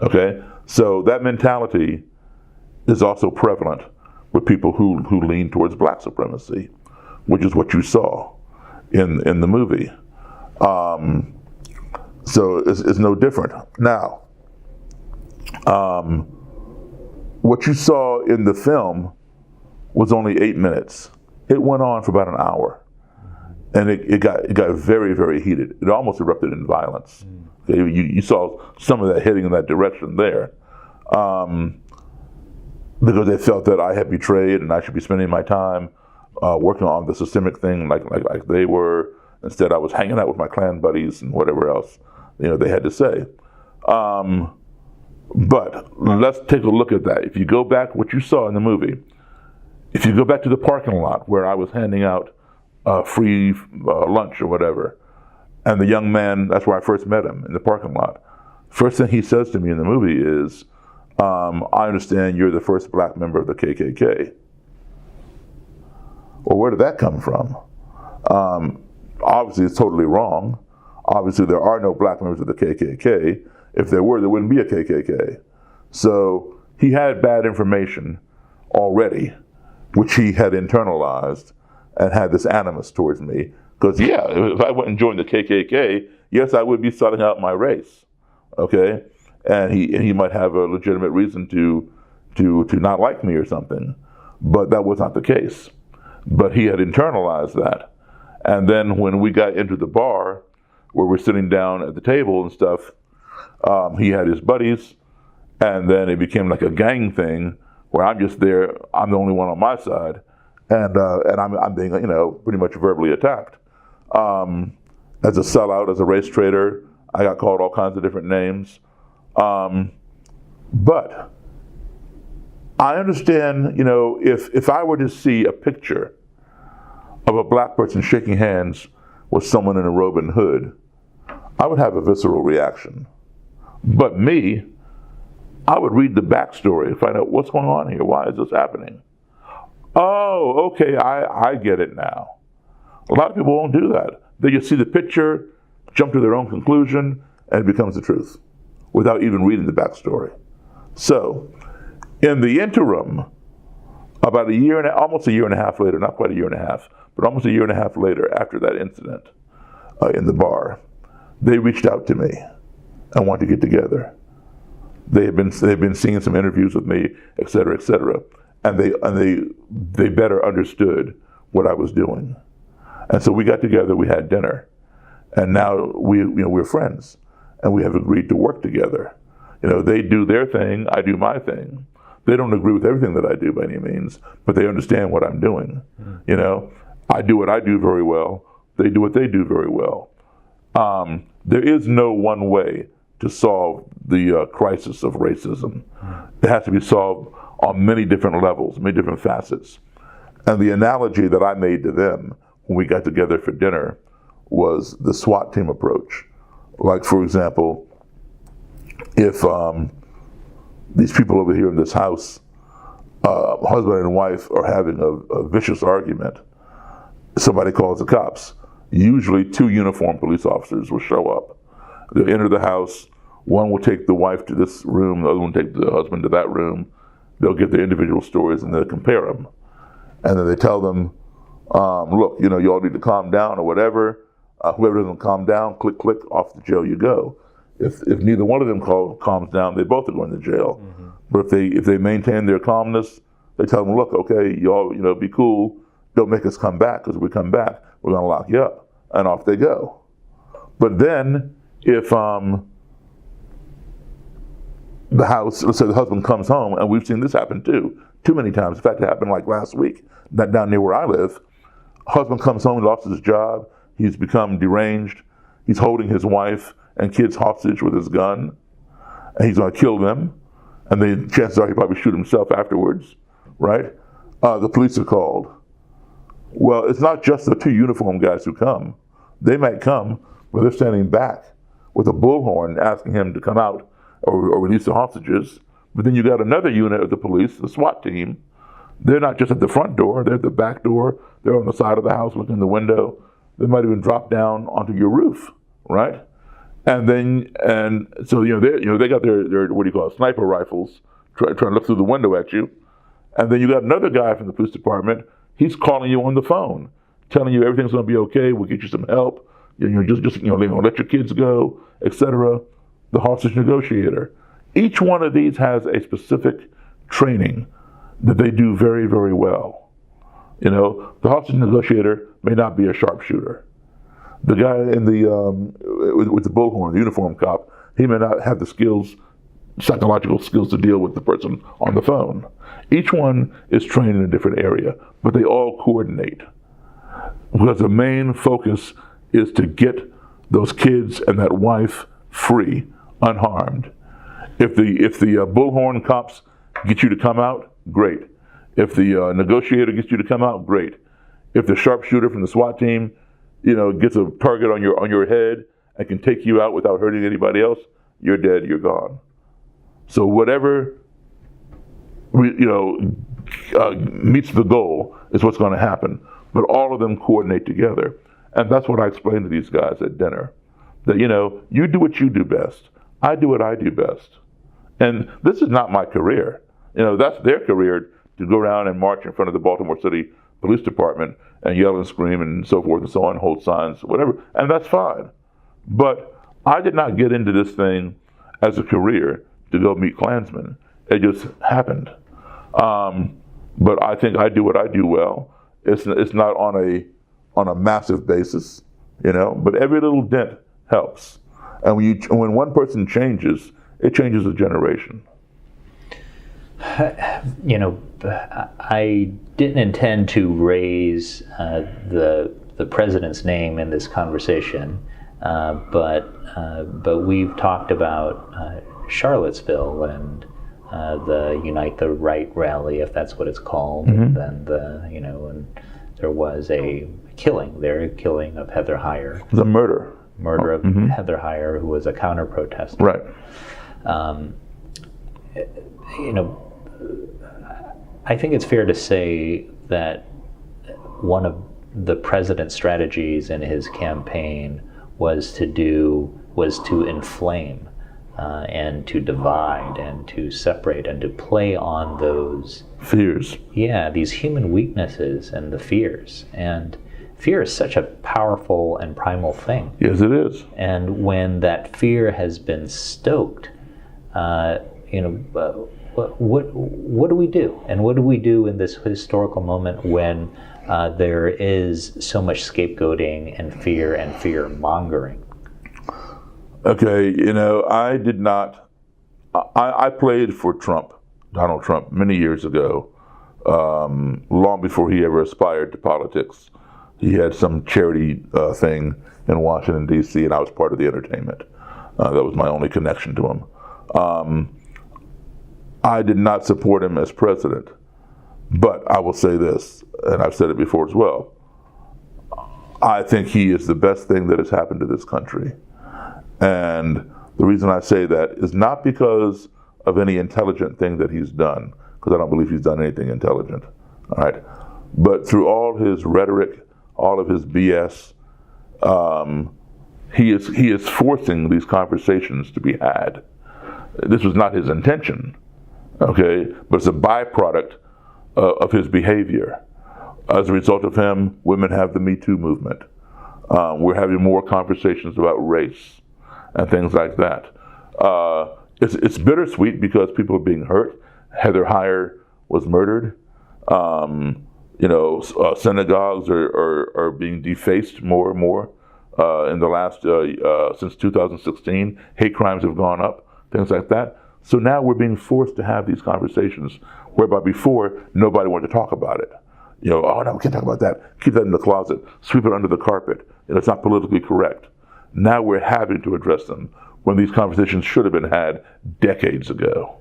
okay? So that mentality is also prevalent with people who lean towards black supremacy, which is what you saw in the movie. So it's no different. Now, what you saw in the film was only 8 minutes. It went on for about an hour, and it got very, very heated. It almost erupted in violence. Okay, you saw some of that heading in that direction there, because they felt that I had betrayed and I should be spending my time working on the systemic thing like they were. Instead, I was hanging out with my Klan buddies and whatever else they had to say. But let's take a look at that. If you go back, what you saw in the movie, if you go back to the parking lot where I was handing out free lunch or whatever, and the young man, that's where I first met him, in the parking lot. First thing he says to me in the movie is, I understand you're the first black member of the KKK. Well, where did that come from? Obviously, it's totally wrong. Obviously, there are no black members of the KKK. If there were, there wouldn't be a KKK. So he had bad information already, which he had internalized and had this animus towards me. Because, yeah, if I went and joined the KKK, yes, I would be selling out my race, okay? And he might have a legitimate reason to not like me or something. But that was not the case. But he had internalized that. And then when we got into the bar, where we're sitting down at the table and stuff, he had his buddies, and then it became like a gang thing where I'm just there, I'm the only one on my side, and I'm being, pretty much verbally attacked. As a sellout, as a race trader, I got called all kinds of different names. But I understand, if I were to see a picture of a black person shaking hands with someone in a robe and hood, I would have a visceral reaction. But me, I would read the backstory, find out what's going on here. Why is this happening? Oh, okay, I get it now. A lot of people won't do that. They just see the picture, jump to their own conclusion, and it becomes the truth. without even reading the backstory. So, in the interim, about almost a year and a half later, not quite a year and a half, but almost a year and a half later after that incident in the bar, they reached out to me and wanted to get together. They had been seeing some interviews with me, et cetera, and they better understood what I was doing. And so we got together, we had dinner, and now we're friends, and we have agreed to work together. They do their thing, I do my thing. They don't agree with everything that I do by any means, but they understand what I'm doing. I do what I do very well. They do what they do very well. There is no one way to solve the crisis of racism. It has to be solved on many different levels, many different facets. And the analogy that I made to them when we got together for dinner was the SWAT team approach. Like, for example, if these people over here in this house, husband and wife, are having a vicious argument, somebody calls the cops. Usually 2 uniformed police officers will show up. They'll enter the house. One will take the wife to this room, the other one will take the husband to that room. They'll get their individual stories and they'll compare them. And then they tell them, look, you all need to calm down or whatever. Whoever doesn't calm down, click, click, off to jail you go. If neither one of them calms down, they both are going to jail. Mm-hmm. But if they maintain their calmness, they tell them, look, okay, y'all, be cool. Don't make us come back, because if we come back, we're going to lock you up. And off they go. But then if the house, let's say the husband comes home, and we've seen this happen too many times. In fact, it happened like last week, down near where I live. Husband comes home, he lost his job, he's become deranged, he's holding his wife and kids hostage with his gun, and he's going to kill them, and then chances are he'll probably shoot himself afterwards, right? The police are called. Well, it's not just the 2 uniformed guys who come. They might come, but they're standing back with a bullhorn asking him to come out or release the hostages. But then you got another unit of the police, the SWAT team. They're not just at the front door, they're at the back door. They're on the side of the house looking in the window. They might even drop down onto your roof, right? And so they got their what do you call it, sniper rifles, trying to look through the window at you. And then you got another guy from the police department. He's calling you on the phone, telling you everything's going to be okay. We'll get you some help. Just let your kids go, etc. The hostage negotiator. Each one of these has a specific training that they do very, very well. The hostage negotiator may not be a sharpshooter. The guy in with the bullhorn, the uniformed cop, he may not have the skills, psychological skills, to deal with the person on the phone. Each one is trained in a different area, but they all coordinate. Because the main focus is to get those kids and that wife free, unharmed. If the bullhorn cops get you to come out, great. If the negotiator gets you to come out, great. If the sharpshooter from the SWAT team, gets a target on your head and can take you out without hurting anybody else, you're dead, you're gone. So whatever meets the goal is what's going to happen. But all of them coordinate together. And that's what I explained to these guys at dinner. That, you do what you do best. I do what I do best. And this is not my career. That's their career, to go around and march in front of the Baltimore City Police Department and yell and scream and so forth and so on, hold signs, whatever. And that's fine. But I did not get into this thing as a career to go meet Klansmen. It just happened. But I think I do what I do well. It's not on a massive basis, but every little dent helps. And when one person changes, it changes a generation. I didn't intend to raise the president's name in this conversation, but we've talked about Charlottesville and the Unite the Right rally, if that's what it's called. Mm-hmm. And then and there was a killing of Heather Heyer. The murder of mm-hmm. Heather Heyer, who was a counter-protester. Right. I think it's fair to say that one of the president's strategies in his campaign was to inflame and to divide and to separate and to play on those fears. Yeah, these human weaknesses and the fears. And fear is such a powerful and primal thing. Yes, it is. And when that fear has been stoked, what do we do? And what do we do in this historical moment when there is so much scapegoating and fear mongering? Okay, I played for Donald Trump, many years ago, long before he ever aspired to politics. He had some charity thing in Washington, D.C., and I was part of the entertainment. That was my only connection to him. I did not support him as president, but I will say this, and I've said it before as well, I think he is the best thing that has happened to this country. And the reason I say that is not because of any intelligent thing that he's done, because I don't believe he's done anything intelligent, all right? But through all his rhetoric, all of his BS, he is forcing these conversations to be had. This was not his intention, okay? But it's a byproduct of his behavior. As a result of him, women have the Me Too movement. We're having more conversations about race and things like that. It's bittersweet because people are being hurt. Heather Heyer was murdered. Synagogues are being defaced more and more in the last, since 2016. Hate crimes have gone up, things like that. So now we're being forced to have these conversations, whereby before, nobody wanted to talk about it. Oh no, we can't talk about that. Keep that in the closet. Sweep it under the carpet. It's not politically correct. Now we're having to address them when these conversations should have been had decades ago.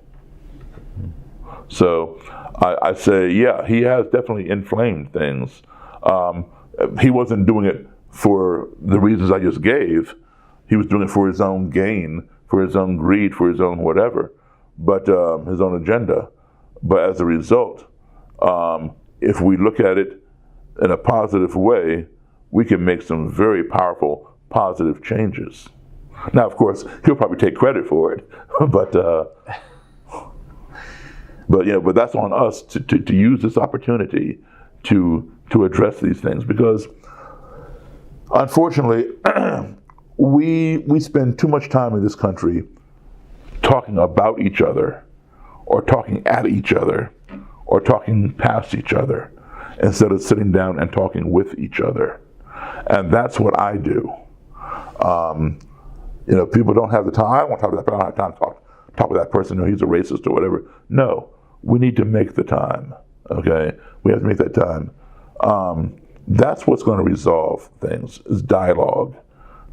So I say, yeah, he has definitely inflamed things. He wasn't doing it for the reasons I just gave. He was doing it for his own gain, for his own greed, for his own whatever, but his own agenda. But as a result, if we look at it in a positive way, we can make some very powerful, positive changes. Now, of course, he'll probably take credit for it, but that's on us to use this opportunity to address these things, because unfortunately, we spend too much time in this country talking about each other, or talking at each other, or talking past each other, instead of sitting down and talking with each other. And that's what I do. People don't have the time. I don't want to talk to that person. I don't have time to talk with that person. He's a racist or whatever. No, we need to make the time. Okay, we have to make that time. That's what's going to resolve things: is dialogue,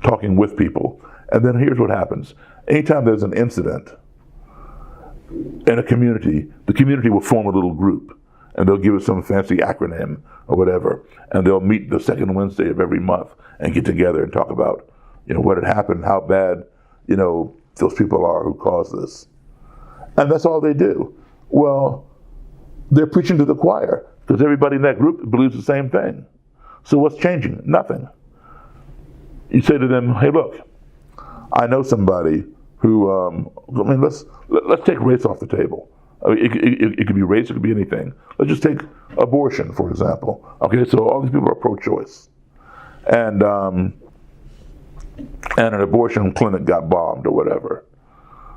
talking with people. And then here's what happens: anytime there's an incident in a community, the community will form a little group, and they'll give it some fancy acronym or whatever, and they'll meet the second Wednesday of every month and get together and talk about, what had happened, how bad, those people are who caused this. And that's all they do. Well, they're preaching to the choir, because everybody in that group believes the same thing. So what's changing? Nothing. You say to them, hey, look, I know somebody who, let's take race off the table. It could be race, it could be anything. Let's just take abortion, for example. Okay, so all these people are pro-choice. And an abortion clinic got bombed or whatever.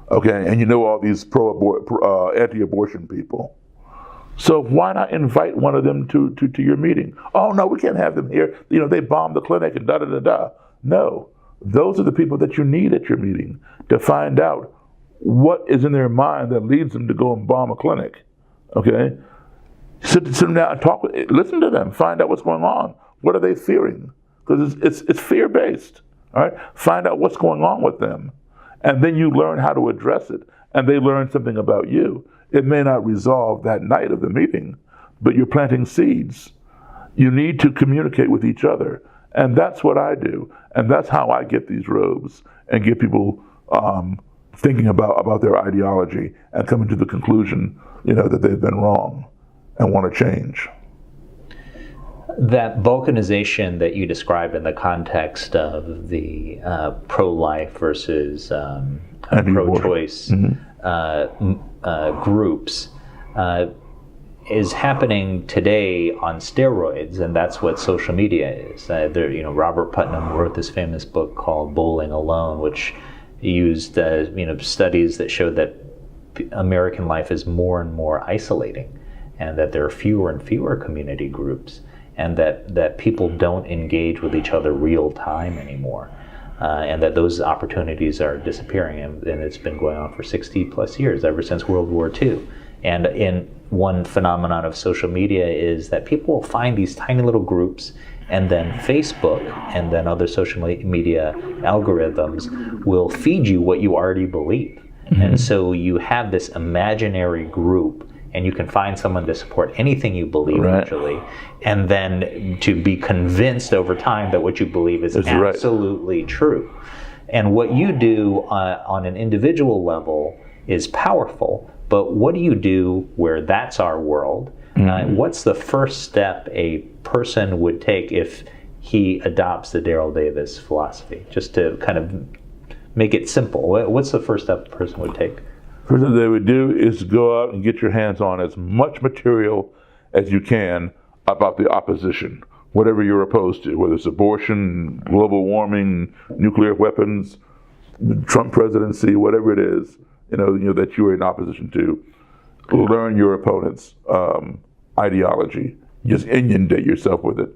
Okay, and all these anti-abortion people. So why not invite one of them to your meeting? Oh no, we can't have them here. They bombed the clinic and da-da-da-da. No, those are the people that you need at your meeting to find out what is in their mind that leads them to go and bomb a clinic. Okay, sit them down and talk. Listen to them. Find out what's going on. What are they fearing? Because it's fear-based. All right, find out what's going on with them, and then you learn how to address it, and they learn something about you. It may not resolve that night of the meeting, but you're planting seeds. You need to communicate with each other, and that's what I do, and that's how I get these robes and get people thinking about their ideology and coming to the conclusion, that they've been wrong and want to change. That balkanization that you describe in the context of the pro-life versus pro-choice groups is happening today on steroids, and that's what social media is. Robert Putnam wrote this famous book called Bowling Alone, which used studies that showed that American life is more and more isolating, and that there are fewer and fewer community groups, and that people don't engage with each other real time anymore, and that those opportunities are disappearing, and it's been going on for 60 plus years, ever since World War II. And in one phenomenon of social media is that people will find these tiny little groups, and then Facebook and then other social media algorithms will feed you what you already believe. Mm-hmm. And so you have this imaginary group, and you can find someone to support anything you believe, usually, and then to be convinced over time that what you believe is absolutely true. And what you do on an individual level is powerful, but what do you do where that's our world? Mm-hmm. What's the first step a person would take if he adopts the Daryl Davis philosophy? Just to kind of make it simple, what's the first step a person would take? First thing they would do is go out and get your hands on as much material as you can about the opposition, whatever you're opposed to, whether it's abortion, global warming, nuclear weapons, the Trump presidency, whatever it is, that you are in opposition to. Learn your opponent's ideology. Just inundate yourself with it.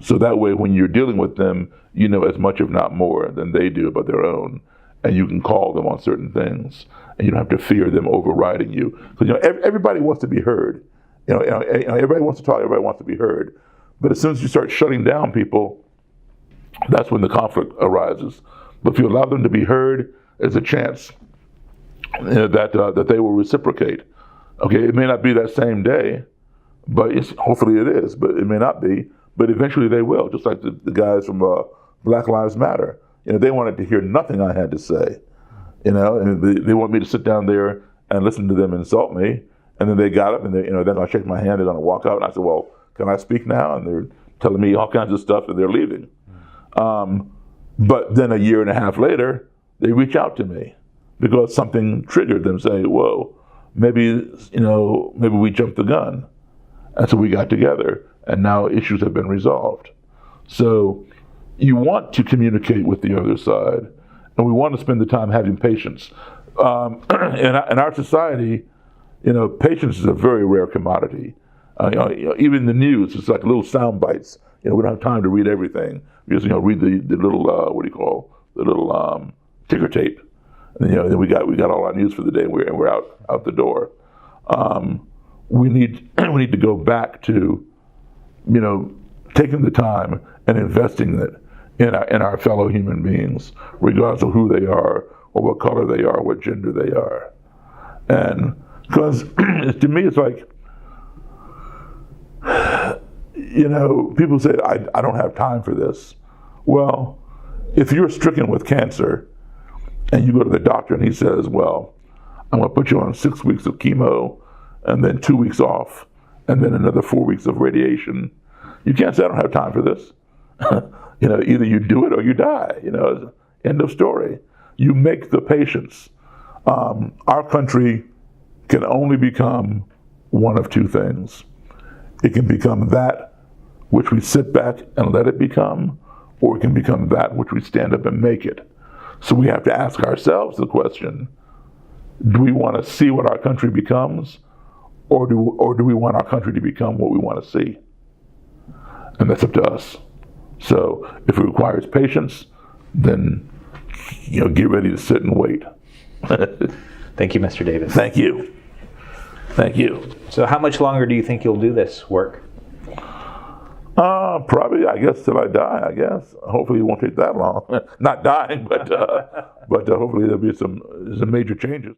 So that way, when you're dealing with them, you know as much, if not more, than they do about their own. And you can call them on certain things, and you don't have to fear them overriding you. Because everybody wants to be heard. Everybody wants to talk. Everybody wants to be heard. But as soon as you start shutting down people, that's when the conflict arises. But if you allow them to be heard, there's a chance that they will reciprocate. Okay, it may not be that same day, but hopefully it is. But it may not be. But eventually they will. Just like the guys from Black Lives Matter. They wanted to hear nothing I had to say, and they want me to sit down there and listen to them insult me, and then they got up and they're going to shake my hand, they're going to walk out, and I said, well, can I speak now? And they're telling me all kinds of stuff, and they're leaving. But then a year and a half later, they reach out to me because something triggered them, say, whoa, maybe we jumped the gun. And so we got together, and now issues have been resolved. So you want to communicate with the other side, and we want to spend the time having patience. In our society, patience is a very rare commodity. Even the news, it's like little sound bites. We don't have time to read everything. We just read the little the little ticker tape. And, then we got all our news for the day, and we're out the door. We need to go back to taking the time and investing it in our fellow human beings, regardless of who they are, or what color they are, what gender they are. And because to me, it's like, people say, I don't have time for this. Well, if you're stricken with cancer and you go to the doctor and he says, well, I'm going to put you on 6 weeks of chemo and then 2 weeks off and then another 4 weeks of radiation, you can't say, I don't have time for this. Either you do it or you die. End of story. You make the patience. Our country can only become one of two things. It can become that which we sit back and let it become, or it can become that which we stand up and make it. So we have to ask ourselves the question, do we want to see what our country becomes, or do we want our country to become what we want to see? And that's up to us. So if it requires patience, then get ready to sit and wait. Thank you, Mr. Davis. Thank you. So how much longer do you think you'll do this work? Probably, I guess, till I die, I guess. Hopefully it won't take that long. Not dying, but hopefully there'll be some major changes.